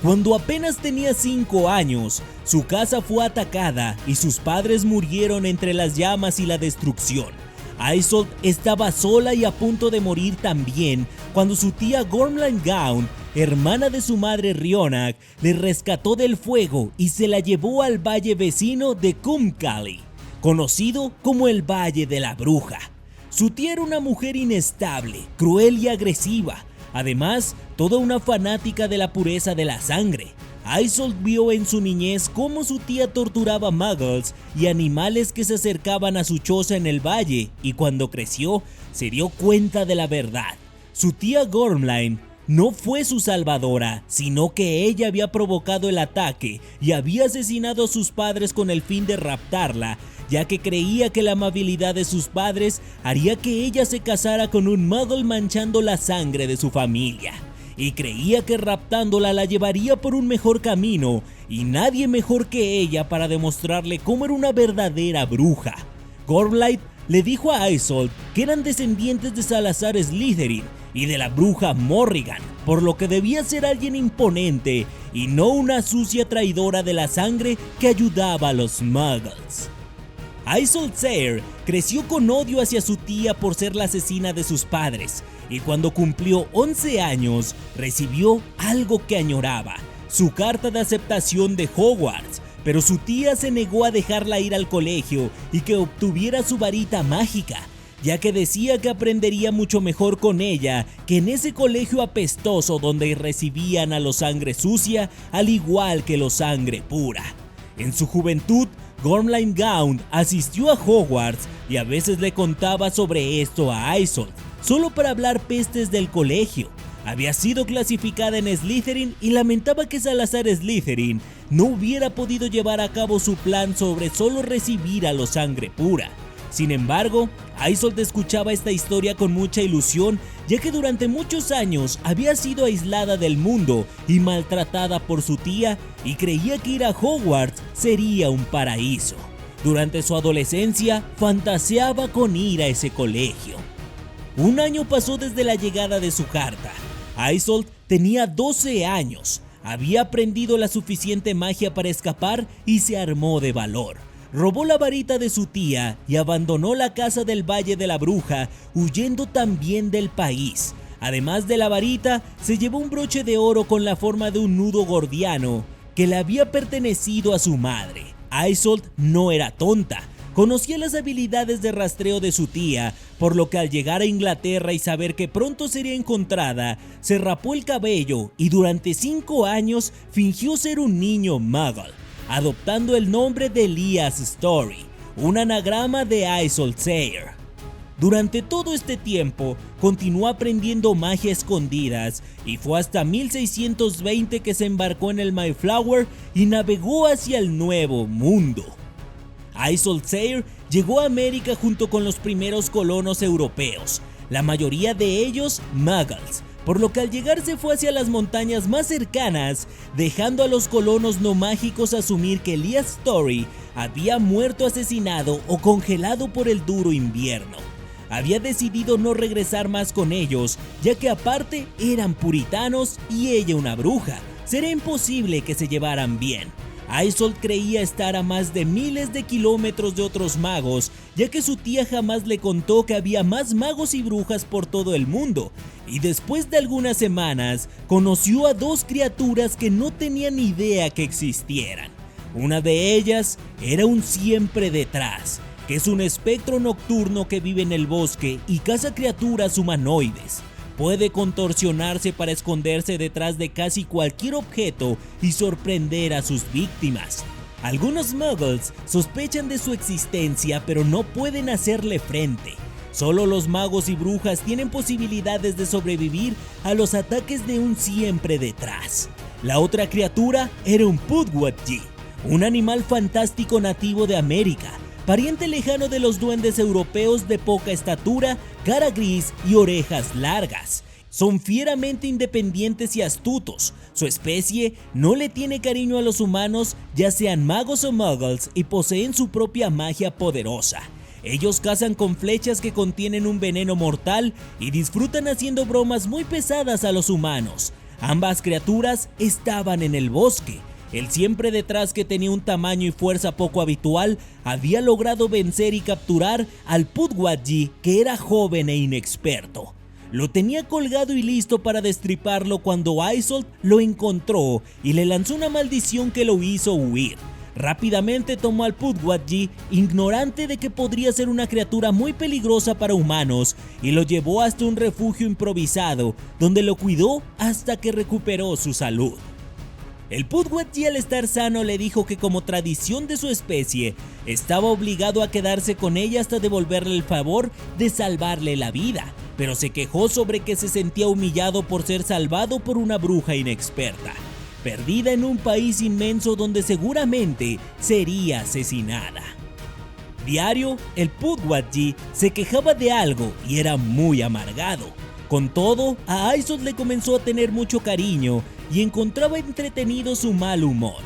Cuando apenas tenía 5 años, su casa fue atacada y sus padres murieron entre las llamas y la destrucción. Isolde estaba sola y a punto de morir también cuando su tía Gormlaith Gaunt, hermana de su madre Rhyonac, le rescató del fuego y se la llevó al valle vecino de Cumcailly, conocido como el Valle de la Bruja. Su tía era una mujer inestable, cruel y agresiva, además toda una fanática de la pureza de la sangre. Isolde vio en su niñez cómo su tía torturaba muggles y animales que se acercaban a su choza en el valle, y cuando creció se dio cuenta de la verdad. Su tía Gormlaith no fue su salvadora, sino que ella había provocado el ataque y había asesinado a sus padres con el fin de raptarla, ya que creía que la amabilidad de sus padres haría que ella se casara con un muggle manchando la sangre de su familia. Y creía que raptándola la llevaría por un mejor camino, y nadie mejor que ella para demostrarle cómo era una verdadera bruja. Gormlaith le dijo a Isolde que eran descendientes de Salazar Slytherin y de la bruja Morrigan, por lo que debía ser alguien imponente y no una sucia traidora de la sangre que ayudaba a los muggles. Isolde Sayre creció con odio hacia su tía por ser la asesina de sus padres, y cuando cumplió 11 años recibió algo que añoraba, su carta de aceptación de Hogwarts, pero su tía se negó a dejarla ir al colegio y que obtuviera su varita mágica, ya que decía que aprendería mucho mejor con ella que en ese colegio apestoso donde recibían a los sangre sucia al igual que los sangre pura. En su juventud, Gormlaith Gaunt asistió a Hogwarts y a veces le contaba sobre esto a Isolde, solo para hablar pestes del colegio. Había sido clasificada en Slytherin y lamentaba que Salazar Slytherin no hubiera podido llevar a cabo su plan sobre solo recibir a los sangre pura. Sin embargo, Isolde escuchaba esta historia con mucha ilusión, ya que durante muchos años había sido aislada del mundo y maltratada por su tía, y creía que ir a Hogwarts sería un paraíso. Durante su adolescencia, fantaseaba con ir a ese colegio. Un año pasó desde la llegada de su carta. Isolde tenía 12 años, había aprendido la suficiente magia para escapar y se armó de valor. Robó la varita de su tía y abandonó la casa del Valle de la Bruja, huyendo también del país. Además de la varita, se llevó un broche de oro con la forma de un nudo gordiano que le había pertenecido a su madre. Isolde no era tonta, conocía las habilidades de rastreo de su tía, por lo que al llegar a Inglaterra y saber que pronto sería encontrada, se rapó el cabello y durante 5 años fingió ser un niño muggle, adoptando el nombre de Elias Story, un anagrama de Isolde Sayre. Durante todo este tiempo, continuó aprendiendo magia a escondidas y fue hasta 1620 que se embarcó en el Mayflower y navegó hacia el Nuevo Mundo. Isolde Sayre llegó a América junto con los primeros colonos europeos, la mayoría de ellos muggles, por lo que al llegar se fue hacia las montañas más cercanas, dejando a los colonos no mágicos asumir que Elias Story había muerto asesinado o congelado por el duro invierno. Había decidido no regresar más con ellos, ya que aparte eran puritanos y ella una bruja. Sería imposible que se llevaran bien. Isolde creía estar a más de miles de kilómetros de otros magos, ya que su tía jamás le contó que había más magos y brujas por todo el mundo, y después de algunas semanas conoció a 2 criaturas que no tenían ni idea que existieran. Una de ellas era un siempre detrás, que es un espectro nocturno que vive en el bosque y caza criaturas humanoides. Puede contorsionarse para esconderse detrás de casi cualquier objeto y sorprender a sus víctimas. Algunos muggles sospechan de su existencia, pero no pueden hacerle frente. Solo los magos y brujas tienen posibilidades de sobrevivir a los ataques de un siempre detrás. La otra criatura era un Pukwudgie, un animal fantástico nativo de América, pariente lejano de los duendes europeos de poca estatura, cara gris y orejas largas. Son fieramente independientes y astutos. Su especie no le tiene cariño a los humanos, ya sean magos o muggles, y poseen su propia magia poderosa. Ellos cazan con flechas que contienen un veneno mortal y disfrutan haciendo bromas muy pesadas a los humanos. Ambas criaturas estaban en el bosque. El siempre detrás, que tenía un tamaño y fuerza poco habitual, había logrado vencer y capturar al Pukwudgie, que era joven e inexperto. Lo tenía colgado y listo para destriparlo cuando Isolde lo encontró y le lanzó una maldición que lo hizo huir. Rápidamente tomó al Pukwudgie, ignorante de que podría ser una criatura muy peligrosa para humanos, y lo llevó hasta un refugio improvisado, donde lo cuidó hasta que recuperó su salud. El Pukwudgie, al estar sano, le dijo que como tradición de su especie, estaba obligado a quedarse con ella hasta devolverle el favor de salvarle la vida, pero se quejó sobre que se sentía humillado por ser salvado por una bruja inexperta, perdida en un país inmenso donde seguramente sería asesinada. Diario, el Pukwudgie se quejaba de algo y era muy amargado. Con todo, a Isolde le comenzó a tener mucho cariño y encontraba entretenido su mal humor.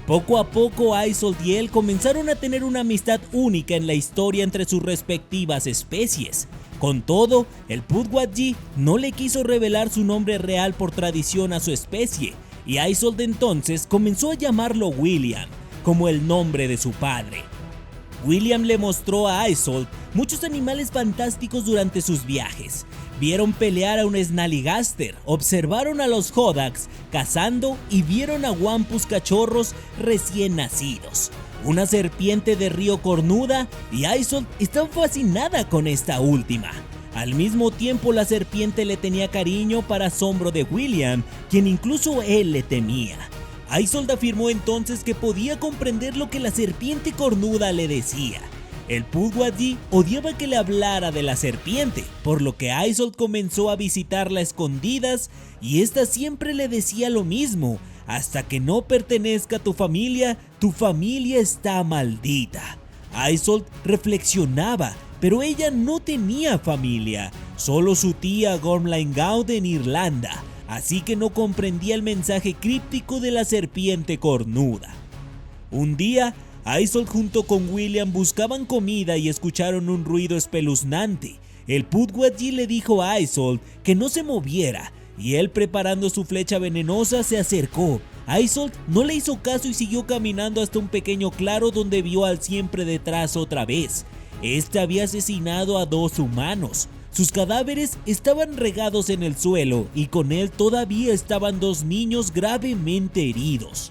Poco a poco, Isolde y él comenzaron a tener una amistad única en la historia entre sus respectivas especies. Con todo, el Pukwudgie no le quiso revelar su nombre real por tradición a su especie, y Isolde entonces comenzó a llamarlo William, como el nombre de su padre. William le mostró a Isolde muchos animales fantásticos durante sus viajes. Vieron pelear a un Snallygaster, observaron a los Hodax cazando y vieron a Wampus cachorros recién nacidos, una serpiente de río cornuda, y Isolde estaba fascinada con esta última. Al mismo tiempo, la serpiente le tenía cariño, para asombro de William, quien incluso él le temía. Isolde afirmó entonces que podía comprender lo que la serpiente cornuda le decía. El Pukwudgie odiaba que le hablara de la serpiente, por lo que Isolde comenzó a visitarla a escondidas, y esta siempre le decía lo mismo: hasta que no pertenezca a tu familia está maldita. Isolde reflexionaba, pero ella no tenía familia, solo su tía Gormlaithgaude en Irlanda, así que no comprendía el mensaje críptico de la serpiente cornuda. Un día, Isolde junto con William buscaban comida y escucharon un ruido espeluznante. El Pukwudgie le dijo a Isolde que no se moviera, y él, preparando su flecha venenosa, se acercó. Isolde no le hizo caso y siguió caminando hasta un pequeño claro donde vio al siempre detrás otra vez. Este había asesinado a 2 humanos. Sus cadáveres estaban regados en el suelo y con él todavía estaban 2 niños gravemente heridos.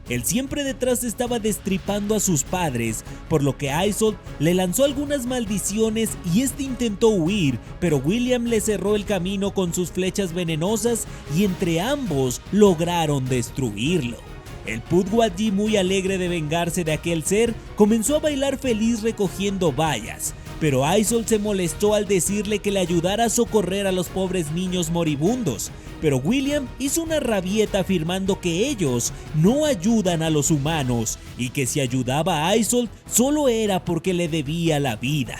Él siempre detrás estaba destripando a sus padres, por lo que Isolde le lanzó algunas maldiciones y este intentó huir, pero William le cerró el camino con sus flechas venenosas y entre ambos lograron destruirlo. El Puddwadgie, muy alegre de vengarse de aquel ser, comenzó a bailar feliz recogiendo bayas, pero Isolde se molestó al decirle que le ayudara a socorrer a los pobres niños moribundos, pero William hizo una rabieta afirmando que ellos no ayudan a los humanos y que si ayudaba a Isolde solo era porque le debía la vida.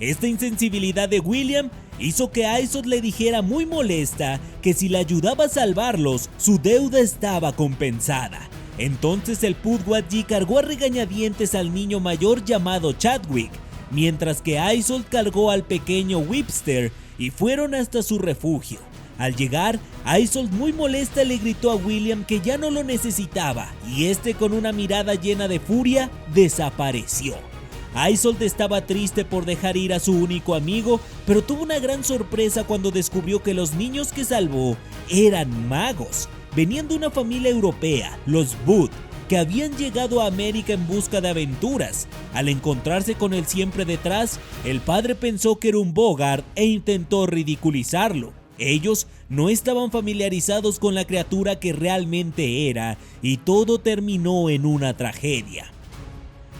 Esta insensibilidad de William hizo que Isolde le dijera muy molesta que si le ayudaba a salvarlos, su deuda estaba compensada. Entonces el Puddwadgie cargó a regañadientes al niño mayor llamado Chadwick, mientras que Isolde cargó al pequeño Webster y fueron hasta su refugio. Al llegar, Isolde muy molesta le gritó a William que ya no lo necesitaba y este con una mirada llena de furia desapareció. Isolde estaba triste por dejar ir a su único amigo, pero tuvo una gran sorpresa cuando descubrió que los niños que salvó eran magos. Venían de una familia europea, los Booth, que habían llegado a América en busca de aventuras. Al encontrarse con él siempre detrás, el padre pensó que era un Bogart e intentó ridiculizarlo. Ellos no estaban familiarizados con la criatura que realmente era y todo terminó en una tragedia.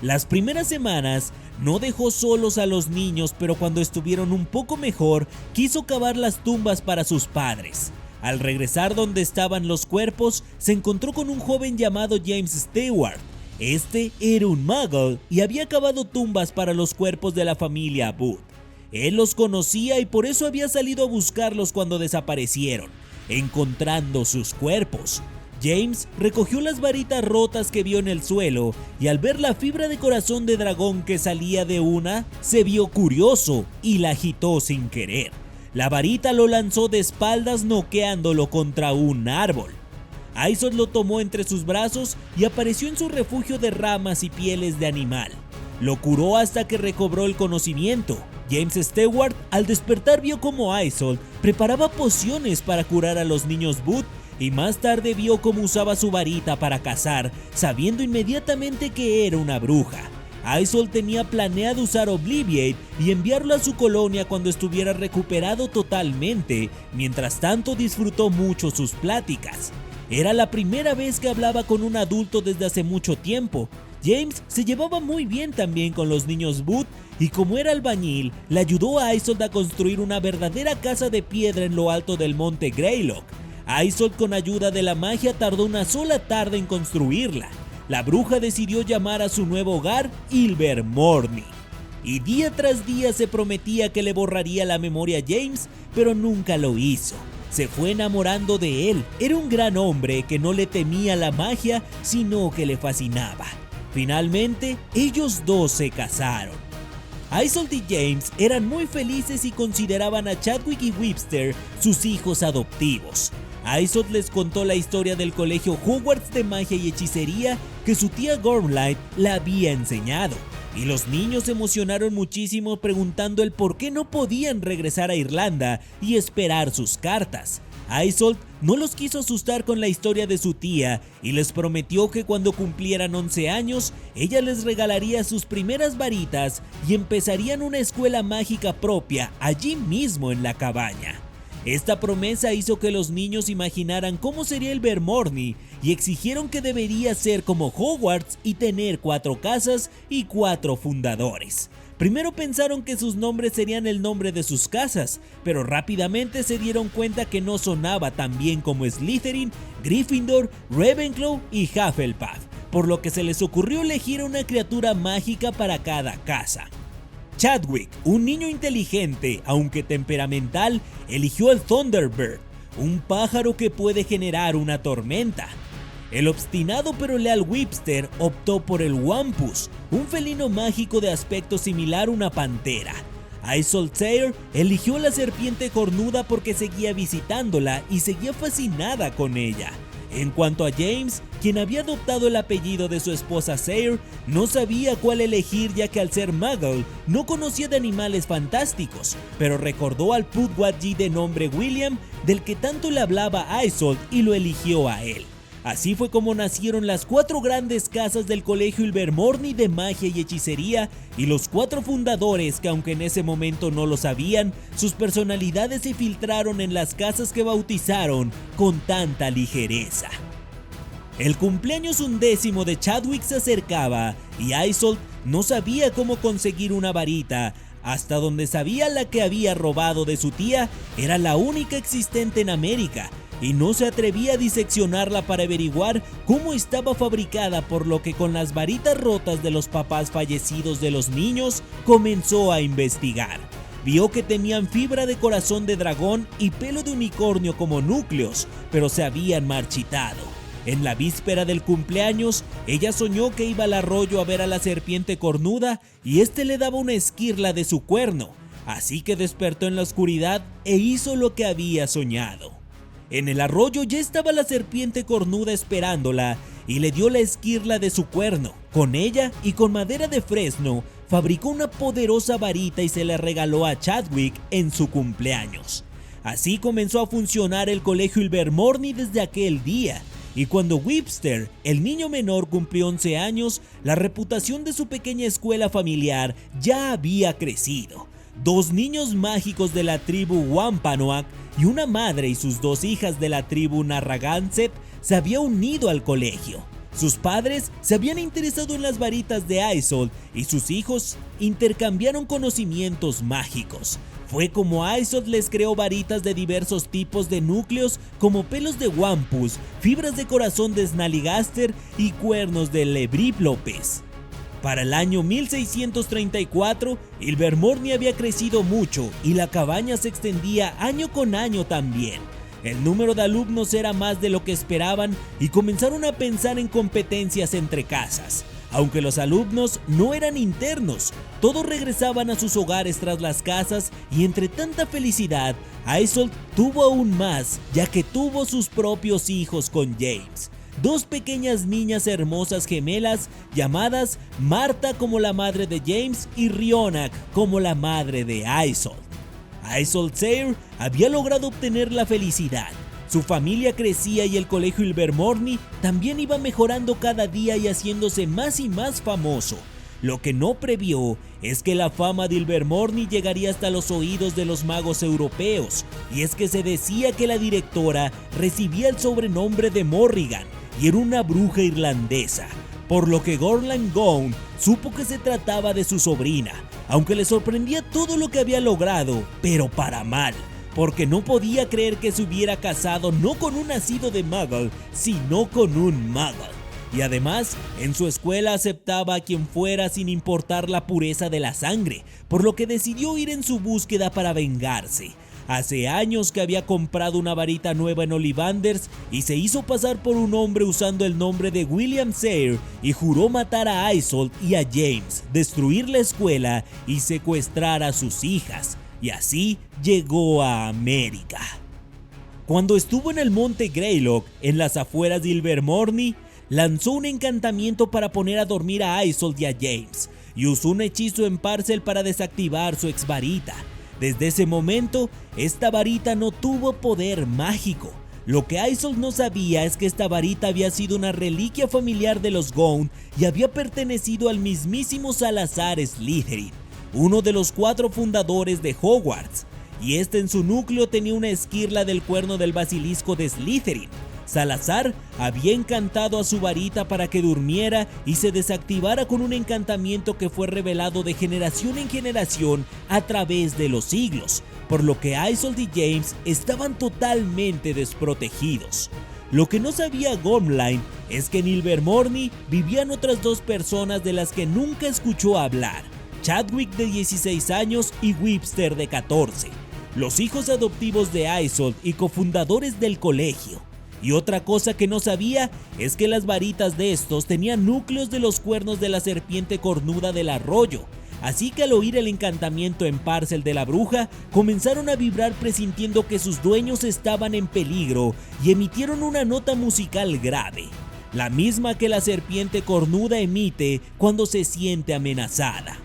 Las primeras semanas no dejó solos a los niños, pero cuando estuvieron un poco mejor, quiso cavar las tumbas para sus padres. Al regresar donde estaban los cuerpos, se encontró con un joven llamado James Stewart. Este era un muggle y había cavado tumbas para los cuerpos de la familia Booth. Él los conocía y por eso había salido a buscarlos cuando desaparecieron, encontrando sus cuerpos. James recogió las varitas rotas que vio en el suelo y al ver la fibra de corazón de dragón que salía de una, se vio curioso y la agitó sin querer. La varita lo lanzó de espaldas noqueándolo contra un árbol. Isolde lo tomó entre sus brazos y apareció en su refugio de ramas y pieles de animal. Lo curó hasta que recobró el conocimiento. James Stewart al despertar vio como Isolde preparaba pociones para curar a los niños Booth y más tarde vio cómo usaba su varita para cazar, sabiendo inmediatamente que era una bruja. Isolde tenía planeado usar Obliviate y enviarlo a su colonia cuando estuviera recuperado totalmente, mientras tanto disfrutó mucho sus pláticas. Era la primera vez que hablaba con un adulto desde hace mucho tiempo. James se llevaba muy bien también con los niños Booth y como era albañil, le ayudó a Isolde a construir una verdadera casa de piedra en lo alto del monte Greylock. Isolde con ayuda de la magia tardó una sola tarde en construirla. La bruja decidió llamar a su nuevo hogar Ilvermorny. Y día tras día se prometía que le borraría la memoria a James, pero nunca lo hizo. Se fue enamorando de él. Era un gran hombre que no le temía la magia, sino que le fascinaba. Finalmente, ellos dos se casaron. Isolde y James eran muy felices y consideraban a Chadwick y Webster sus hijos adoptivos. Isolde les contó la historia del colegio Hogwarts de magia y hechicería que su tía Gormlite le había enseñado, y los niños se emocionaron muchísimo preguntando el por qué no podían regresar a Irlanda y esperar sus cartas. Isolde no los quiso asustar con la historia de su tía y les prometió que cuando cumplieran 11 años, ella les regalaría sus primeras varitas y empezarían una escuela mágica propia allí mismo en la cabaña. Esta promesa hizo que los niños imaginaran cómo sería Ilvermorny y exigieron que debería ser como Hogwarts y tener 4 casas y 4 fundadores. Primero pensaron que sus nombres serían el nombre de sus casas, pero rápidamente se dieron cuenta que no sonaba tan bien como Slytherin, Gryffindor, Ravenclaw y Hufflepuff, por lo que se les ocurrió elegir una criatura mágica para cada casa. Chadwick, un niño inteligente, aunque temperamental, eligió el Thunderbird, un pájaro que puede generar una tormenta. El obstinado pero leal Webster optó por el Wampus, un felino mágico de aspecto similar a una pantera. Isolde Sayre eligió la serpiente cornuda porque seguía visitándola y seguía fascinada con ella. En cuanto a James, quien había adoptado el apellido de su esposa Sayre, no sabía cuál elegir, ya que al ser muggle no conocía de animales fantásticos, pero recordó al Pukwudgie de nombre William, del que tanto le hablaba a Isolde, y lo eligió a él. Así fue como nacieron las 4 grandes casas del Colegio Ilvermorny de magia y hechicería, y los 4 fundadores que, aunque en ese momento no lo sabían, sus personalidades se filtraron en las casas que bautizaron con tanta ligereza. El cumpleaños 1º de Chadwick se acercaba y Isolde no sabía cómo conseguir una varita. Hasta donde sabía, la que había robado de su tía era la única existente en América, y no se atrevía a diseccionarla para averiguar cómo estaba fabricada, por lo que con las varitas rotas de los papás fallecidos de los niños comenzó a investigar. Vio que tenían fibra de corazón de dragón y pelo de unicornio como núcleos, pero se habían marchitado. En la víspera del cumpleaños, ella soñó que iba al arroyo a ver a la serpiente cornuda y este le daba una esquirla de su cuerno, así que despertó en la oscuridad e hizo lo que había soñado. En el arroyo ya estaba la serpiente cornuda esperándola y le dio la esquirla de su cuerno. Con ella y con madera de fresno fabricó una poderosa varita y se la regaló a Chadwick en su cumpleaños. Así comenzó a funcionar el Colegio Ilvermorny desde aquel día, y cuando Webster, el niño menor, cumplió 11 años, la reputación de su pequeña escuela familiar ya había crecido. 2 niños mágicos de la tribu Wampanoag y una madre y sus 2 hijas de la tribu Narragansett se habían unido al colegio. Sus padres se habían interesado en las varitas de Isolde y sus hijos intercambiaron conocimientos mágicos. Fue como Isolde les creó varitas de diversos tipos de núcleos, como pelos de Wampus, fibras de corazón de Snallygaster y cuernos de Lebriplopes. Para el año 1634, Ilvermorny había crecido mucho y la cabaña se extendía año con año también. El número de alumnos era más de lo que esperaban y comenzaron a pensar en competencias entre casas. Aunque los alumnos no eran internos, todos regresaban a sus hogares tras las casas, y entre tanta felicidad, Isolde tuvo aún más, ya que tuvo sus propios hijos con James. 2 pequeñas niñas hermosas gemelas llamadas Marta como la madre de James y Rionach como la madre de Isolde. Isolde Sayre había logrado obtener la felicidad. Su familia crecía y el Colegio Ilvermorny también iba mejorando cada día y haciéndose más y más famoso. Lo que no previó es que la fama de Ilvermorny llegaría hasta los oídos de los magos europeos, y es que se decía que la directora recibía el sobrenombre de Morrigan y era una bruja irlandesa, por lo que Gorlan Gone supo que se trataba de su sobrina, aunque le sorprendía todo lo que había logrado, pero para mal, porque no podía creer que se hubiera casado no con un nacido de Muggle, sino con un Muggle. Y además, en su escuela aceptaba a quien fuera sin importar la pureza de la sangre, por lo que decidió ir en su búsqueda para vengarse. Hace años que había comprado una varita nueva en Ollivanders y se hizo pasar por un hombre usando el nombre de William Sayre y juró matar a Isolde y a James, destruir la escuela y secuestrar a sus hijas. Y así llegó a América. Cuando estuvo en el monte Greylock, en las afueras de Ilvermorny, lanzó un encantamiento para poner a dormir a Isolde y a James, y usó un hechizo en Parcel para desactivar su ex varita. Desde ese momento, esta varita no tuvo poder mágico. Lo que Isolde no sabía es que esta varita había sido una reliquia familiar de los Gaunt y había pertenecido al mismísimo Salazar Slytherin, uno de los 4 fundadores de Hogwarts, y este en su núcleo tenía una esquirla del cuerno del basilisco de Slytherin. Salazar había encantado a su varita para que durmiera y se desactivara con un encantamiento que fue revelado de generación en generación a través de los siglos, por lo que Isolde y James estaban totalmente desprotegidos. Lo que no sabía Gomline es que en Ilvermorny vivían otras 2 personas de las que nunca escuchó hablar: Chadwick, de 16 años, y Webster, de 14, los hijos adoptivos de Isolde y cofundadores del colegio. Y otra cosa que no sabía es que las varitas de estos tenían núcleos de los cuernos de la serpiente cornuda del arroyo. así que al oír el encantamiento en Parcel de la bruja, comenzaron a vibrar presintiendo que sus dueños estaban en peligro y emitieron una nota musical grave, la misma que la serpiente cornuda emite cuando se siente amenazada.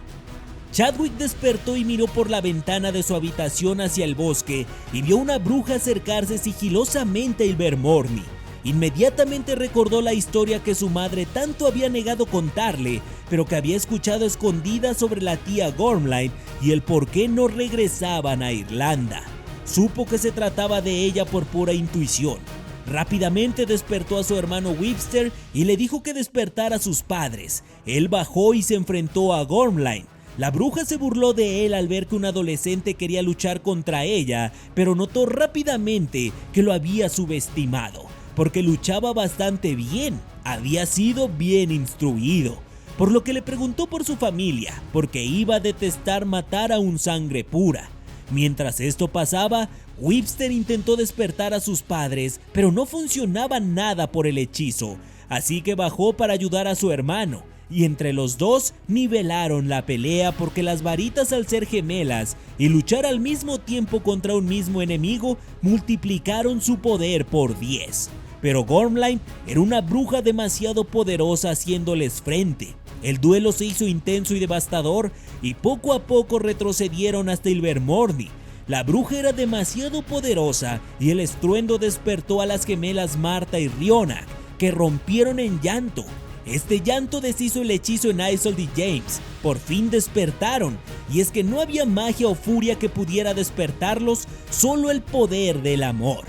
Chadwick despertó y miró por la ventana de su habitación hacia el bosque y vio una bruja acercarse sigilosamente a Ilvermorny. Inmediatamente recordó la historia que su madre tanto había negado contarle, pero que había escuchado escondida sobre la tía Gormlaith y el por qué no regresaban a Irlanda. Supo que se trataba de ella por pura intuición. Rápidamente despertó a su hermano Webster y le dijo que despertara a sus padres. Él bajó y se enfrentó a Gormlaith. La bruja se burló de él al ver que un adolescente quería luchar contra ella, pero notó rápidamente que lo había subestimado, porque luchaba bastante bien, había sido bien instruido, por lo que le preguntó por su familia, porque iba a detestar matar a un sangre pura. Mientras esto pasaba, Webster intentó despertar a sus padres, pero no funcionaba nada por el hechizo, así que bajó para ayudar a su hermano. Y entre los dos nivelaron la pelea porque las varitas, al ser gemelas y luchar al mismo tiempo contra un mismo enemigo, multiplicaron su poder por 10. Pero Gormlaith era una bruja demasiado poderosa haciéndoles frente. El duelo se hizo intenso y devastador y poco a poco retrocedieron hasta Ilvermorny. La bruja era demasiado poderosa y el estruendo despertó a las gemelas Marta y Rhyonak, que rompieron en llanto. Este llanto deshizo el hechizo en Isolde y James. Por fin despertaron, y es que no había magia o furia que pudiera despertarlos, solo el poder del amor.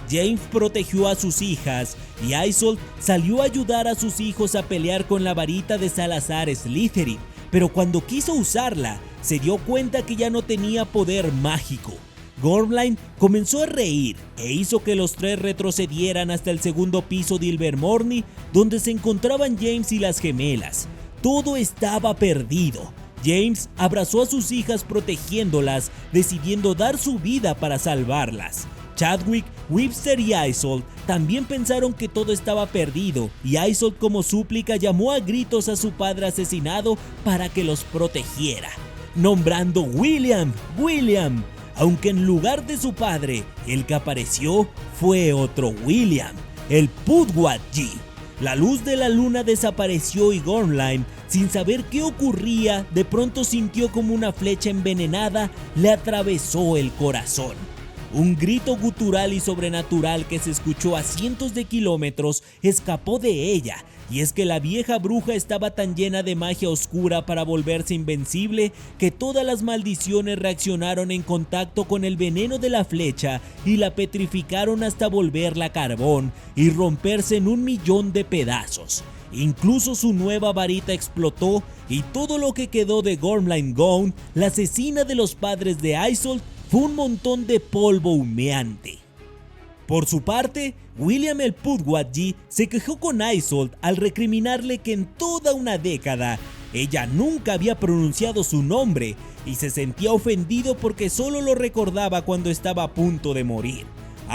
James protegió a sus hijas y Isolde salió a ayudar a sus hijos a pelear con la varita de Salazar Slytherin, pero cuando quiso usarla, se dio cuenta que ya no tenía poder mágico. Gormlaith comenzó a reír e hizo que los tres retrocedieran hasta el segundo piso de Ilvermorny, donde se encontraban James y las gemelas. Todo estaba perdido. James abrazó a sus hijas protegiéndolas, decidiendo dar su vida para salvarlas. Chadwick, Webster y Isolde también pensaron que todo estaba perdido, y Isolde, como súplica, llamó a gritos a su padre asesinado para que los protegiera, nombrando William, aunque en lugar de su padre, el que apareció fue otro William, el Puddwaji. La luz de la luna desapareció y Gormlaith, sin saber qué ocurría, de pronto sintió como una flecha envenenada le atravesó el corazón. Un grito gutural y sobrenatural que se escuchó a cientos de kilómetros escapó de ella, y es que la vieja bruja estaba tan llena de magia oscura para volverse invencible que todas las maldiciones reaccionaron en contacto con el veneno de la flecha y la petrificaron hasta volverla carbón y romperse en 1.000.000 de pedazos. Incluso su nueva varita explotó y todo lo que quedó de Gormlaith Gaunt, la asesina de los padres de Isolde, fue un montón de polvo humeante. Por su parte, William el Puddwaji se quejó con Isolde al recriminarle que en toda una década ella nunca había pronunciado su nombre y se sentía ofendido porque solo lo recordaba cuando estaba a punto de morir.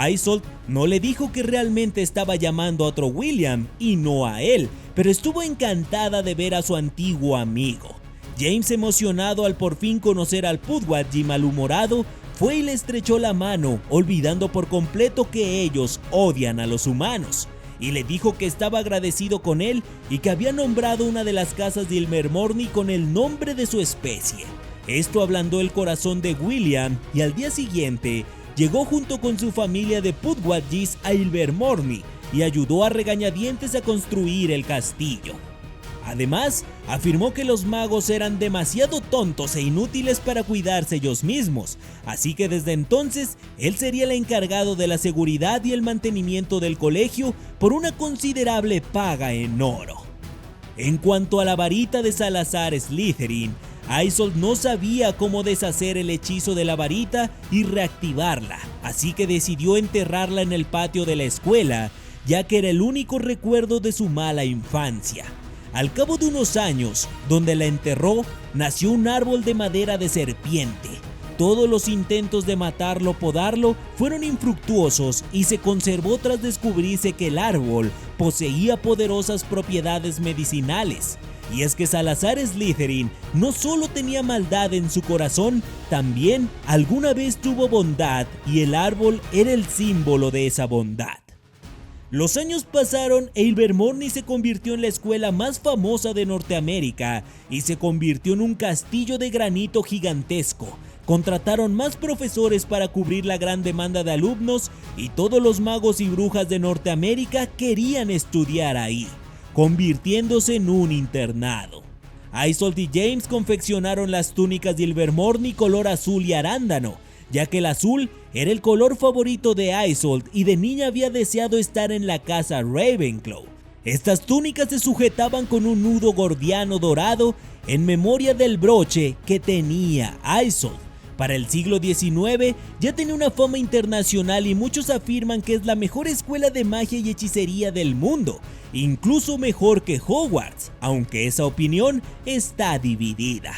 Isolde no le dijo que realmente estaba llamando a otro William y no a él, pero estuvo encantada de ver a su antiguo amigo. James, emocionado al por fin conocer al Puddwaji malhumorado, fue y le estrechó la mano, olvidando por completo que ellos odian a los humanos, y le dijo que estaba agradecido con él y que había nombrado una de las casas de Ilvermorny con el nombre de su especie. Esto ablandó el corazón de William y al día siguiente llegó junto con su familia de Puddwajis a Ilvermorny y ayudó a regañadientes a construir el castillo. Además, afirmó que los magos eran demasiado tontos e inútiles para cuidarse ellos mismos, así que desde entonces él sería el encargado de la seguridad y el mantenimiento del colegio por una considerable paga en oro. En cuanto a la varita de Salazar Slytherin, Isolde no sabía cómo deshacer el hechizo de la varita y reactivarla, así que decidió enterrarla en el patio de la escuela, ya que era el único recuerdo de su mala infancia. Al cabo de unos años, donde la enterró, nació un árbol de madera de serpiente. Todos los intentos de matarlo o podarlo fueron infructuosos y se conservó tras descubrirse que el árbol poseía poderosas propiedades medicinales. Y es que Salazar Slytherin no solo tenía maldad en su corazón, también alguna vez tuvo bondad y el árbol era el símbolo de esa bondad. Los años pasaron e Ilvermorny se convirtió en la escuela más famosa de Norteamérica y se convirtió en un castillo de granito gigantesco. Contrataron más profesores para cubrir la gran demanda de alumnos y todos los magos y brujas de Norteamérica querían estudiar ahí, convirtiéndose en un internado. Isolde y James confeccionaron las túnicas de Ilvermorny color azul y arándano, ya que el azul era el color favorito de Isolde y de niña había deseado estar en la casa Ravenclaw. Estas túnicas se sujetaban con un nudo gordiano dorado en memoria del broche que tenía Isolde. Para el siglo XIX ya tenía una fama internacional y muchos afirman que es la mejor escuela de magia y hechicería del mundo, incluso mejor que Hogwarts, aunque esa opinión está dividida.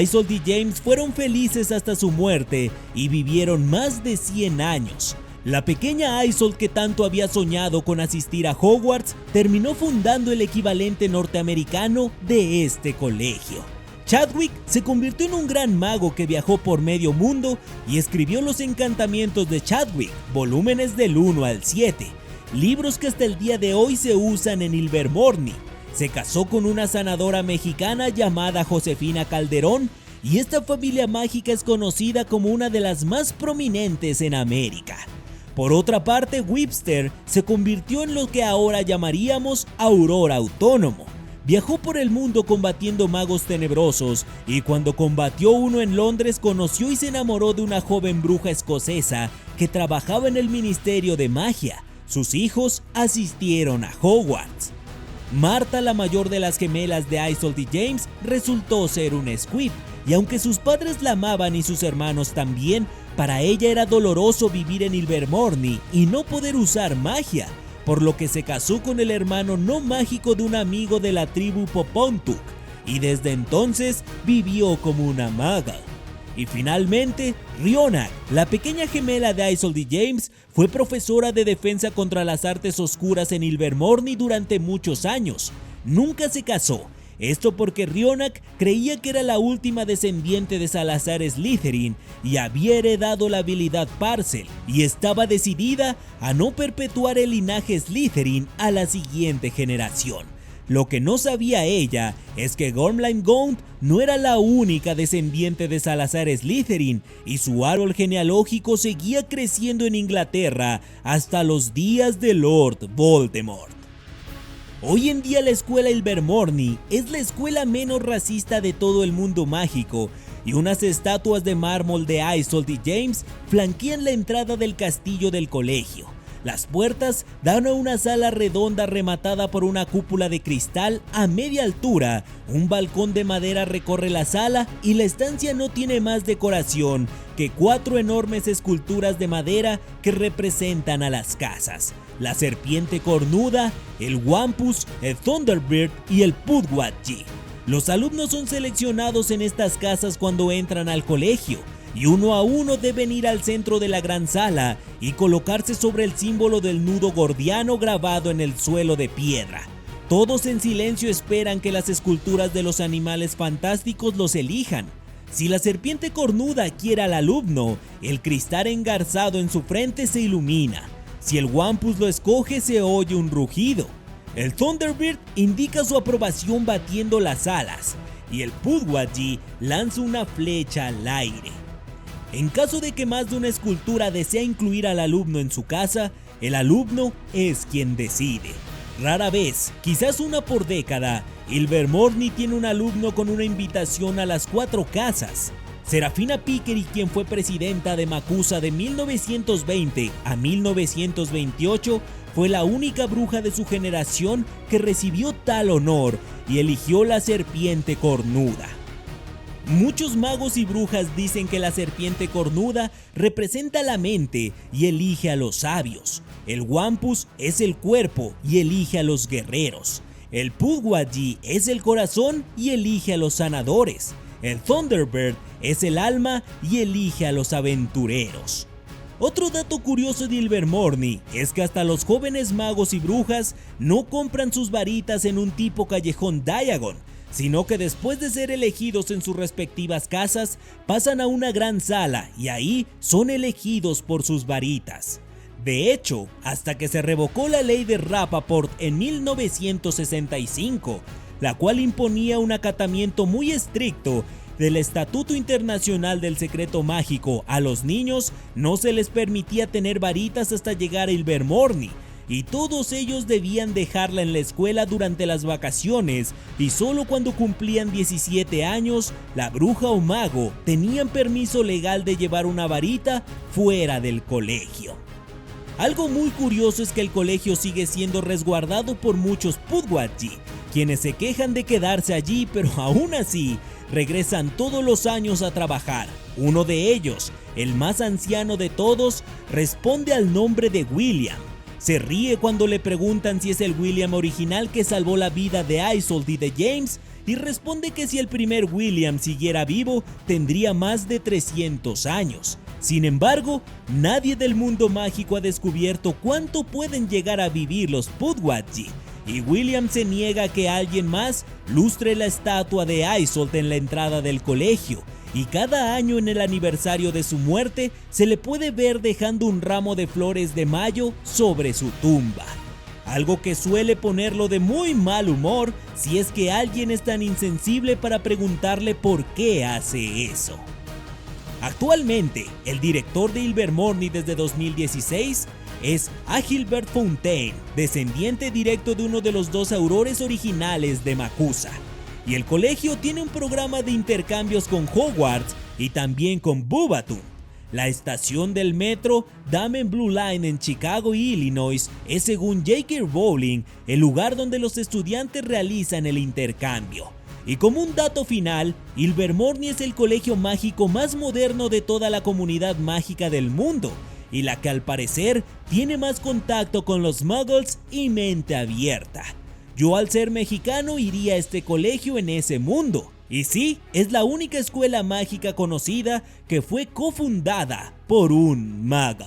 Isolde y James fueron felices hasta su muerte y vivieron más de 100 años. La pequeña Isolde, que tanto había soñado con asistir a Hogwarts, terminó fundando el equivalente norteamericano de este colegio. Chadwick se convirtió en un gran mago que viajó por medio mundo y escribió los encantamientos de Chadwick, volúmenes del 1 al 7, libros que hasta el día de hoy se usan en Ilvermorny. Se casó con una sanadora mexicana llamada Josefina Calderón y esta familia mágica es conocida como una de las más prominentes en América. Por otra parte, Webster se convirtió en lo que ahora llamaríamos Auror Autónomo. Viajó por el mundo combatiendo magos tenebrosos y cuando combatió uno en Londres conoció y se enamoró de una joven bruja escocesa que trabajaba en el Ministerio de Magia. Sus hijos asistieron a Hogwarts. Marta, la mayor de las gemelas de Isolde y James, resultó ser un Squib, y aunque sus padres la amaban y sus hermanos también, para ella era doloroso vivir en Ilvermorny y no poder usar magia, por lo que se casó con el hermano no mágico de un amigo de la tribu Popontuk, y desde entonces vivió como una maga. Y finalmente, Rhyonak, la pequeña gemela de Isolde y James, fue profesora de defensa contra las artes oscuras en Ilvermorny durante muchos años. Nunca se casó, esto porque Rhyonak creía que era la última descendiente de Salazar Slytherin y había heredado la habilidad Parcel, y estaba decidida a no perpetuar el linaje Slytherin a la siguiente generación. Lo que no sabía ella es que Gormlaith Gaunt no era la única descendiente de Salazar Slytherin y su árbol genealógico seguía creciendo en Inglaterra hasta los días de Lord Voldemort. Hoy en día la escuela Ilvermorny es la escuela menos racista de todo el mundo mágico y unas estatuas de mármol de Isolde y James flanquean la entrada del castillo del colegio. Las puertas dan a una sala redonda rematada por una cúpula de cristal a media altura. Un balcón de madera recorre la sala y la estancia no tiene más decoración que 4 enormes esculturas de madera que representan a las casas: la serpiente cornuda, el Wampus, el Thunderbird y el Puddwadgie. Los alumnos son seleccionados en estas casas cuando entran al colegio, y uno a uno deben ir al centro de la gran sala y colocarse sobre el símbolo del nudo gordiano grabado en el suelo de piedra. Todos en silencio esperan que las esculturas de los animales fantásticos los elijan. Si la serpiente cornuda quiere al alumno, el cristal engarzado en su frente se ilumina. Si el Wampus lo escoge, se oye un rugido. El Thunderbird indica su aprobación batiendo las alas, y el Puddwadgie lanza una flecha al aire. En caso de que más de una escultura desea incluir al alumno en su casa, el alumno es quien decide. Rara vez, quizás una por década, Ilvermorny tiene un alumno con una invitación a las 4 casas. Serafina Pickery, quien fue presidenta de MACUSA de 1920 a 1928, fue la única bruja de su generación que recibió tal honor y eligió la serpiente cornuda. Muchos magos y brujas dicen que la serpiente cornuda representa la mente y elige a los sabios. El Wampus es el cuerpo y elige a los guerreros. El Puddwadgie es el corazón y elige a los sanadores. El Thunderbird es el alma y elige a los aventureros. Otro dato curioso de Ilvermorny es que hasta los jóvenes magos y brujas no compran sus varitas en un tipo callejón Diagon, sino que después de ser elegidos en sus respectivas casas, pasan a una gran sala y ahí son elegidos por sus varitas. De hecho, hasta que se revocó la ley de Rappaport en 1965, la cual imponía un acatamiento muy estricto del Estatuto Internacional del Secreto Mágico, a los niños no se les permitía tener varitas hasta llegar a Ilvermorny, y todos ellos debían dejarla en la escuela durante las vacaciones, y solo cuando cumplían 17 años, la bruja o mago tenían permiso legal de llevar una varita fuera del colegio. Algo muy curioso es que el colegio sigue siendo resguardado por muchos Puddwadgi, quienes se quejan de quedarse allí, pero aún así regresan todos los años a trabajar. Uno de ellos, el más anciano de todos, responde al nombre de William. Se ríe cuando le preguntan si es el William original que salvó la vida de Isolde y de James, y responde que si el primer William siguiera vivo, tendría más de 300 años. Sin embargo, nadie del mundo mágico ha descubierto cuánto pueden llegar a vivir los Puddwadgi, y William se niega a que alguien más lustre la estatua de Isolde en la entrada del colegio, y cada año en el aniversario de su muerte se le puede ver dejando un ramo de flores de mayo sobre su tumba. Algo que suele ponerlo de muy mal humor si es que alguien es tan insensible para preguntarle por qué hace eso. Actualmente, el director de Ilvermorny desde 2016 es Agilbert Fontaine, descendiente directo de uno de los dos aurores originales de Macusa. Y el colegio tiene un programa de intercambios con Hogwarts y también con Beauxbatons. La estación del metro Damen Blue Line en Chicago, Illinois, es, según J.K. Rowling, el lugar donde los estudiantes realizan el intercambio. Y como un dato final, Ilvermorny es el colegio mágico más moderno de toda la comunidad mágica del mundo, y la que al parecer tiene más contacto con los muggles y mente abierta. Yo, al ser mexicano, iría a este colegio en ese mundo. Y sí, es la única escuela mágica conocida que fue cofundada por un mago.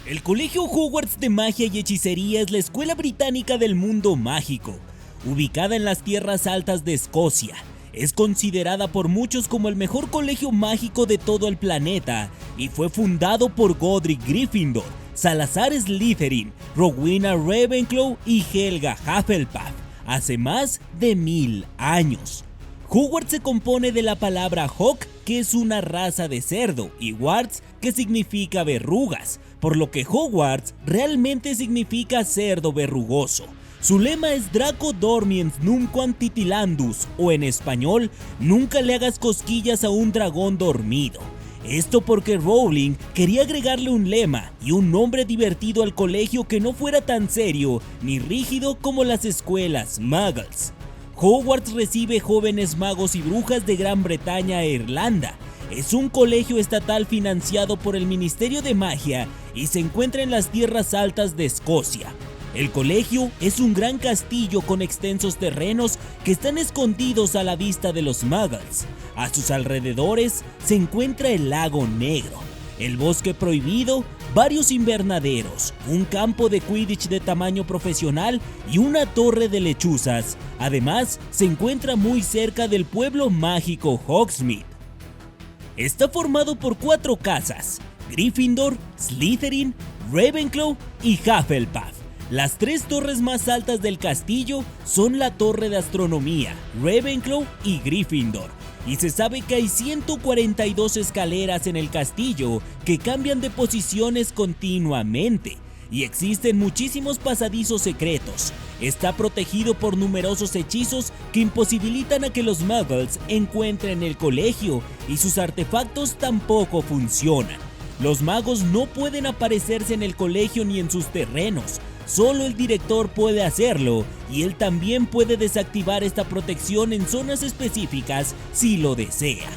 El Colegio Hogwarts de Magia y Hechicería es la escuela británica del mundo mágico, ubicada en las tierras altas de Escocia. Es considerada por muchos como el mejor colegio mágico de todo el planeta y fue fundado por Godric Gryffindor, Salazar Slytherin, Rowena Ravenclaw y Helga Hufflepuff hace más de 1000 años. Hogwarts se compone de la palabra Hog, que es una raza de cerdo, y Warts, que significa verrugas, por lo que Hogwarts realmente significa cerdo verrugoso. Su lema es Draco Dormiens Nunquam Titilandus, o en español, nunca le hagas cosquillas a un dragón dormido. Esto porque Rowling quería agregarle un lema y un nombre divertido al colegio que no fuera tan serio ni rígido como las escuelas muggles. Hogwarts recibe jóvenes magos y brujas de Gran Bretaña e Irlanda. Es un colegio estatal financiado por el Ministerio de Magia y se encuentra en las tierras altas de Escocia. El colegio es un gran castillo con extensos terrenos que están escondidos a la vista de los muggles. A sus alrededores se encuentra el lago Negro, el bosque prohibido, varios invernaderos, un campo de Quidditch de tamaño profesional y una torre de lechuzas. Además, se encuentra muy cerca del pueblo mágico Hogsmeade. Está formado por 4 casas: Gryffindor, Slytherin, Ravenclaw y Hufflepuff. Las 3 torres más altas del castillo son la Torre de Astronomía, Ravenclaw y Gryffindor, y se sabe que hay 142 escaleras en el castillo que cambian de posiciones continuamente, y existen muchísimos pasadizos secretos. Está protegido por numerosos hechizos que imposibilitan a que los muggles encuentren el colegio, y sus artefactos tampoco funcionan. Los magos no pueden aparecerse en el colegio ni en sus terrenos. Solo el director puede hacerlo, y él también puede desactivar esta protección en zonas específicas si lo desea.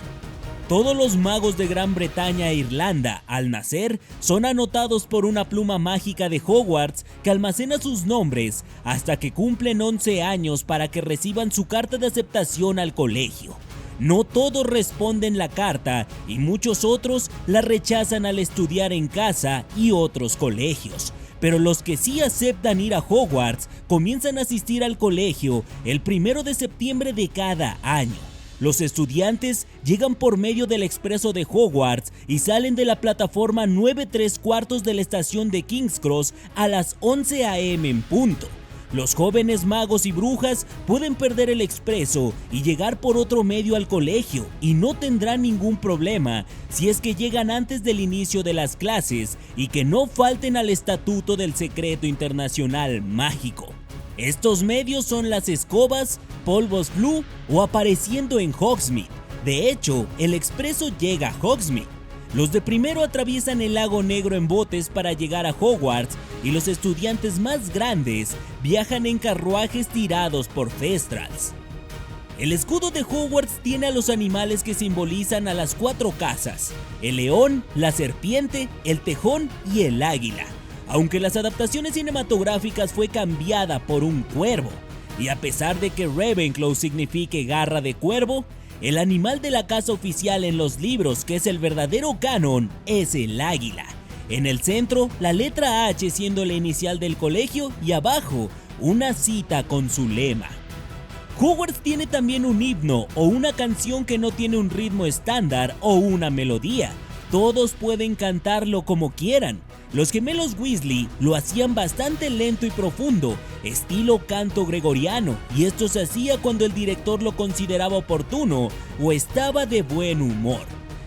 Todos los magos de Gran Bretaña e Irlanda, al nacer, son anotados por una pluma mágica de Hogwarts que almacena sus nombres hasta que cumplen 11 años para que reciban su carta de aceptación al colegio. No todos responden la carta y muchos otros la rechazan al estudiar en casa y otros colegios. pero los que sí aceptan ir a Hogwarts comienzan a asistir al colegio el 1 de septiembre de cada año. Los estudiantes llegan por medio del expreso de Hogwarts y salen de la plataforma 9¾ de la estación de King's Cross a las 11 a.m. en punto. Los jóvenes magos y brujas pueden perder el expreso y llegar por otro medio al colegio y no tendrán ningún problema si es que llegan antes del inicio de las clases y que no falten al estatuto del secreto internacional mágico. Estos medios son las escobas, polvos Floo o apareciendo en Hogsmeade. De hecho, el expreso llega a Hogsmeade. Los de primero atraviesan el lago Negro en botes para llegar a Hogwarts y los estudiantes más grandes viajan en carruajes tirados por Thestrals. El escudo de Hogwarts tiene a los animales que simbolizan a las 4 casas: el león, la serpiente, el tejón y el águila. Aunque las adaptaciones cinematográficas fue cambiada por un cuervo, y a pesar de que Ravenclaw signifique garra de cuervo, el animal de la casa oficial en los libros, que es el verdadero canon, es el águila. En el centro, la letra H siendo la inicial del colegio y abajo, una cita con su lema. Hogwarts tiene también un himno o una canción que no tiene un ritmo estándar o una melodía. Todos pueden cantarlo como quieran. Los gemelos Weasley lo hacían bastante lento y profundo, estilo canto gregoriano, y esto se hacía cuando el director lo consideraba oportuno o estaba de buen humor.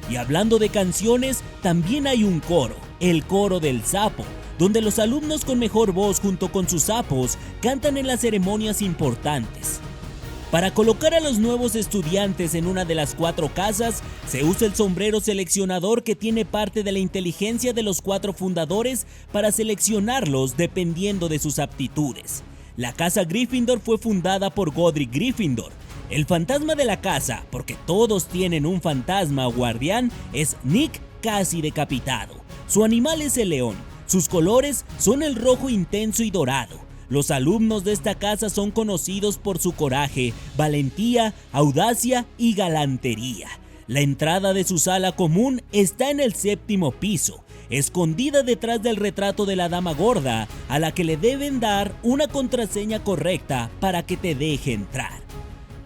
Y hablando de canciones, también hay un coro, el coro del sapo, donde los alumnos con mejor voz junto con sus sapos cantan en las ceremonias importantes. Para colocar a los nuevos estudiantes en una de las 4 casas, se usa el sombrero seleccionador que tiene parte de la inteligencia de los 4 fundadores para seleccionarlos dependiendo de sus aptitudes. La casa Gryffindor fue fundada por Godric Gryffindor. El fantasma de la casa, porque todos tienen un fantasma o guardián, es Nick casi decapitado. Su animal es el león. Sus colores son el rojo intenso y dorado. Los alumnos de esta casa son conocidos por su coraje, valentía, audacia y galantería. La entrada de su sala común está en el 7º piso, escondida detrás del retrato de la dama gorda, a la que le deben dar una contraseña correcta para que te deje entrar.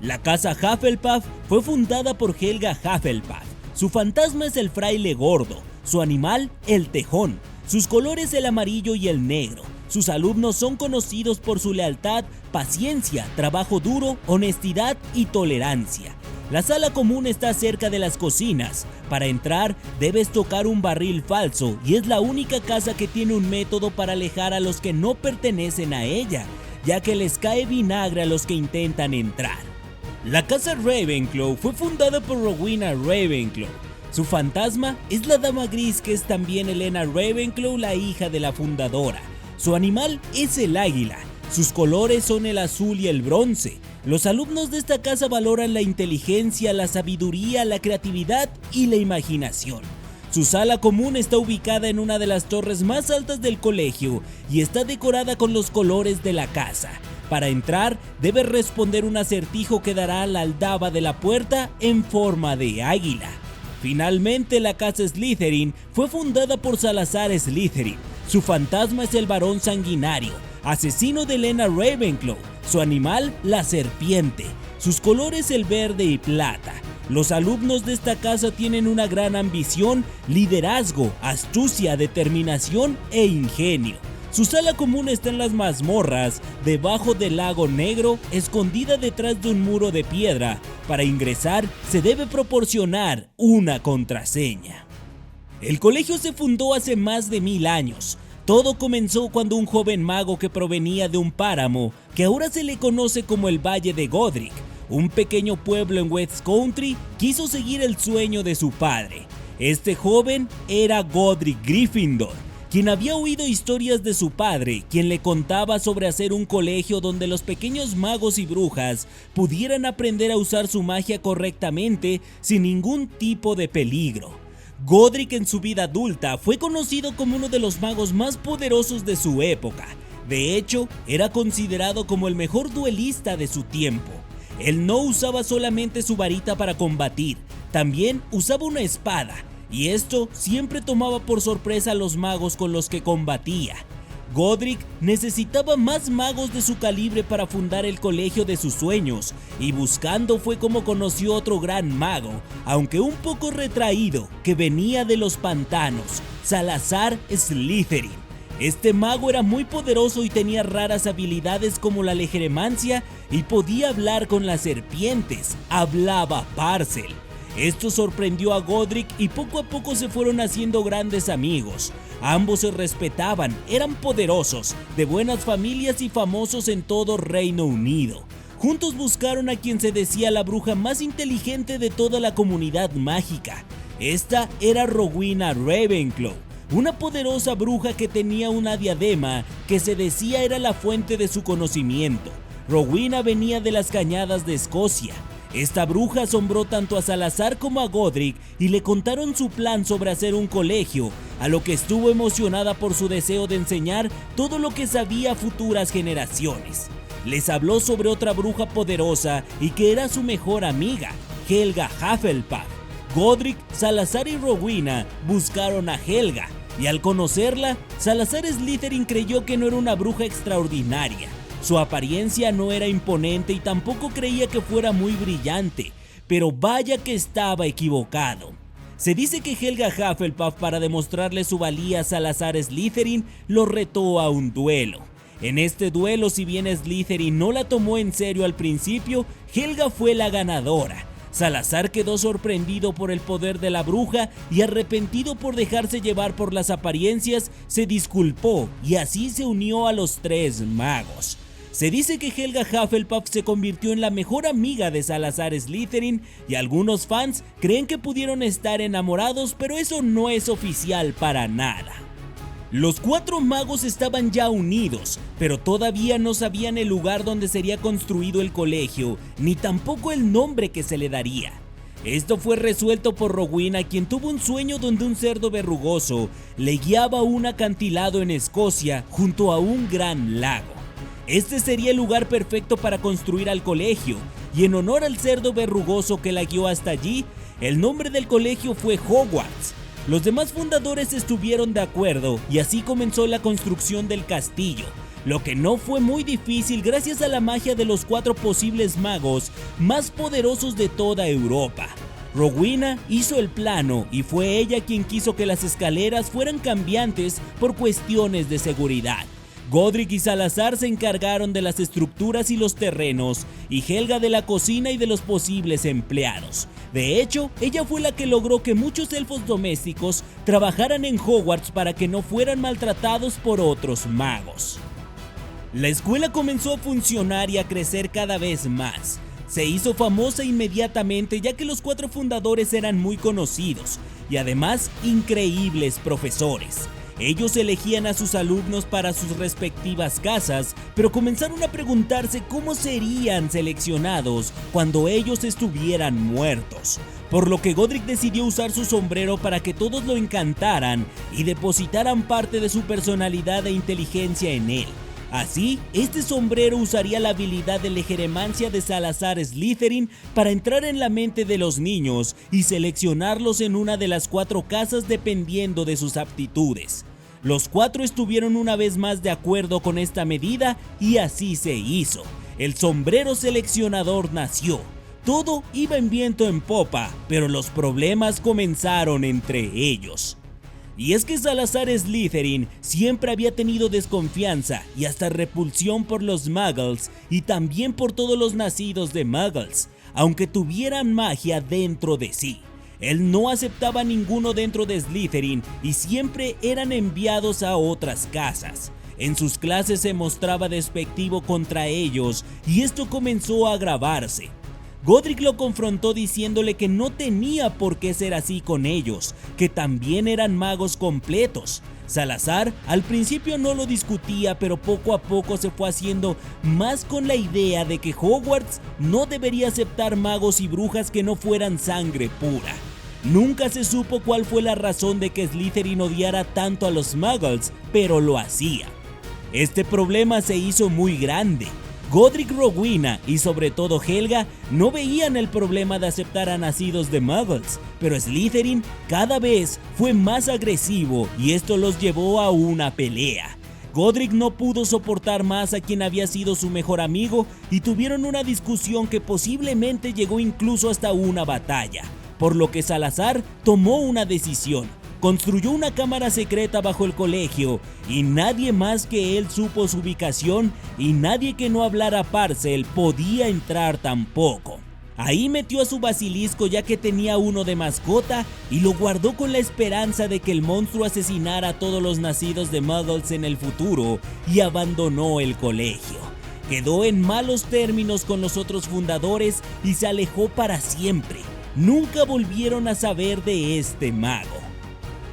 La casa Hufflepuff fue fundada por Helga Hufflepuff. Su fantasma es el fraile gordo, su animal el tejón, sus colores el amarillo y el negro. Sus alumnos son conocidos por su lealtad, paciencia, trabajo duro, honestidad y tolerancia. La sala común está cerca de las cocinas. Para entrar, debes tocar un barril falso y es la única casa que tiene un método para alejar a los que no pertenecen a ella, ya que les cae vinagre a los que intentan entrar. La casa Ravenclaw fue fundada por Rowena Ravenclaw. Su fantasma es la dama gris, que es también Helena Ravenclaw, la hija de la fundadora. Su animal es el águila. Sus colores son el azul y el bronce. Los alumnos de esta casa valoran la inteligencia, la sabiduría, la creatividad y la imaginación. Su sala común está ubicada en una de las torres más altas del colegio y está decorada con los colores de la casa. Para entrar, debes responder un acertijo que dará la aldaba de la puerta en forma de águila. Finalmente, la casa Slytherin fue fundada por Salazar Slytherin. Su fantasma es el varón sanguinario, asesino de Helena Ravenclaw. Su animal, la serpiente. Sus colores el verde y plata. Los alumnos de esta casa tienen una gran ambición, liderazgo, astucia, determinación e ingenio. Su sala común está en las mazmorras, debajo del lago Negro, escondida detrás de un muro de piedra. Para ingresar, se debe proporcionar una contraseña. El colegio se fundó hace más de 1000 años. Todo comenzó cuando un joven mago que provenía de un páramo, que ahora se le conoce como el Valle de Godric, un pequeño pueblo en West Country, quiso seguir el sueño de su padre. Este joven era Godric Gryffindor, quien había oído historias de su padre, quien le contaba sobre hacer un colegio donde los pequeños magos y brujas pudieran aprender a usar su magia correctamente sin ningún tipo de peligro. Godric en su vida adulta fue conocido como uno de los magos más poderosos de su época. De hecho, era considerado como el mejor duelista de su tiempo. Él no usaba solamente su varita para combatir, también usaba una espada, y esto siempre tomaba por sorpresa a los magos con los que combatía. Godric necesitaba más magos de su calibre para fundar el colegio de sus sueños, y buscando fue como conoció otro gran mago, aunque un poco retraído, que venía de los pantanos, Salazar Slytherin. Este mago era muy poderoso y tenía raras habilidades como la legeremancia y podía hablar con las serpientes, hablaba Parcel. Esto sorprendió a Godric y poco a poco se fueron haciendo grandes amigos. Ambos se respetaban, eran poderosos, de buenas familias y famosos en todo Reino Unido. Juntos buscaron a quien se decía la bruja más inteligente de toda la comunidad mágica. Esta era Rowena Ravenclaw, una poderosa bruja que tenía una diadema que se decía era la fuente de su conocimiento. Rowena venía de las cañadas de Escocia. Esta bruja asombró tanto a Salazar como a Godric y le contaron su plan sobre hacer un colegio, a lo que estuvo emocionada por su deseo de enseñar todo lo que sabía a futuras generaciones. Les habló sobre otra bruja poderosa y que era su mejor amiga, Helga Hufflepuff. Godric, Salazar y Rowena buscaron a Helga, y al conocerla, Salazar Slytherin creyó que no era una bruja extraordinaria. Su apariencia no era imponente y tampoco creía que fuera muy brillante, pero vaya que estaba equivocado. Se dice que Helga Hufflepuff, para demostrarle su valía a Salazar Slytherin, lo retó a un duelo. En este duelo, si bien Slytherin no la tomó en serio al principio, Helga fue la ganadora. Salazar quedó sorprendido por el poder de la bruja y arrepentido por dejarse llevar por las apariencias, se disculpó y así se unió a los tres magos. Se dice que Helga Hufflepuff se convirtió en la mejor amiga de Salazar Slytherin y algunos fans creen que pudieron estar enamorados, pero eso no es oficial para nada. Los cuatro magos estaban ya unidos, pero todavía no sabían el lugar donde sería construido el colegio, ni tampoco el nombre que se le daría. Esto fue resuelto por Rowena, quien tuvo un sueño donde un cerdo verrugoso le guiaba a un acantilado en Escocia junto a un gran lago. Este sería el lugar perfecto para construir al colegio, y en honor al cerdo verrugoso que la guió hasta allí, el nombre del colegio fue Hogwarts. Los demás fundadores estuvieron de acuerdo y así comenzó la construcción del castillo, lo que no fue muy difícil gracias a la magia de los cuatro posibles magos más poderosos de toda Europa. Rowena hizo el plano y fue ella quien quiso que las escaleras fueran cambiantes por cuestiones de seguridad. Godric y Salazar se encargaron de las estructuras y los terrenos, y Helga de la cocina y de los posibles empleados. De hecho, ella fue la que logró que muchos elfos domésticos trabajaran en Hogwarts para que no fueran maltratados por otros magos. La escuela comenzó a funcionar y a crecer cada vez más. Se hizo famosa inmediatamente ya que los cuatro fundadores eran muy conocidos y además increíbles profesores. Ellos elegían a sus alumnos para sus respectivas casas, pero comenzaron a preguntarse cómo serían seleccionados cuando ellos estuvieran muertos. Por lo que Godric decidió usar su sombrero para que todos lo encantaran y depositaran parte de su personalidad e inteligencia en él. Así, este sombrero usaría la habilidad de legeremancia de Salazar Slytherin para entrar en la mente de los niños y seleccionarlos en una de las cuatro casas dependiendo de sus aptitudes. Los cuatro estuvieron una vez más de acuerdo con esta medida y así se hizo. El sombrero seleccionador nació. Todo iba en viento en popa, pero los problemas comenzaron entre ellos. Y es que Salazar Slytherin siempre había tenido desconfianza y hasta repulsión por los muggles y también por todos los nacidos de muggles, aunque tuvieran magia dentro de sí. Él no aceptaba a ninguno dentro de Slytherin y siempre eran enviados a otras casas. En sus clases se mostraba despectivo contra ellos y esto comenzó a agravarse. Godric lo confrontó diciéndole que no tenía por qué ser así con ellos, que también eran magos completos. Salazar al principio no lo discutía, pero poco a poco se fue haciendo más con la idea de que Hogwarts no debería aceptar magos y brujas que no fueran sangre pura. Nunca se supo cuál fue la razón de que Slytherin odiara tanto a los muggles, pero lo hacía. Este problema se hizo muy grande. Godric, Rowena y sobre todo Helga no veían el problema de aceptar a nacidos de muggles, pero Slytherin cada vez fue más agresivo y esto los llevó a una pelea. Godric no pudo soportar más a quien había sido su mejor amigo y tuvieron una discusión que posiblemente llegó incluso hasta una batalla, por lo que Salazar tomó una decisión. Construyó una cámara secreta bajo el colegio y nadie más que él supo su ubicación y nadie que no hablara Parcel podía entrar tampoco. Ahí metió a su basilisco ya que tenía uno de mascota y lo guardó con la esperanza de que el monstruo asesinara a todos los nacidos de Muggles en el futuro y abandonó el colegio. Quedó en malos términos con los otros fundadores y se alejó para siempre. Nunca volvieron a saber de este mago.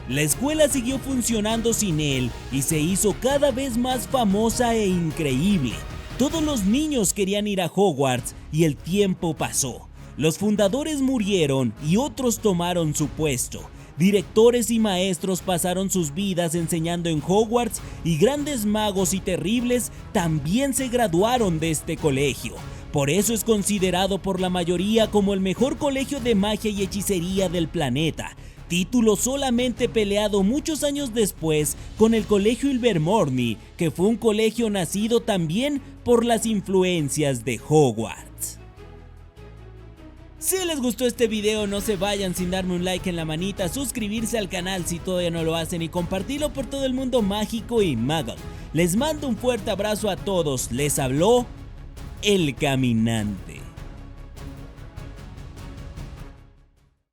La escuela siguió funcionando sin él y se hizo cada vez más famosa e increíble. Todos los niños querían ir a Hogwarts y el tiempo pasó. Los fundadores murieron y otros tomaron su puesto. Directores y maestros pasaron sus vidas enseñando en Hogwarts y grandes magos y terribles también se graduaron de este colegio. Por eso es considerado por la mayoría como el mejor colegio de magia y hechicería del planeta. Título solamente peleado muchos años después con el Colegio Ilvermorny, que fue un colegio nacido también por las influencias de Hogwarts. Si les gustó este video, no se vayan sin darme un like en la manita, suscribirse al canal si todavía no lo hacen y compartirlo por todo el mundo mágico y muggle. Les mando un fuerte abrazo a todos, les habló El Caminante.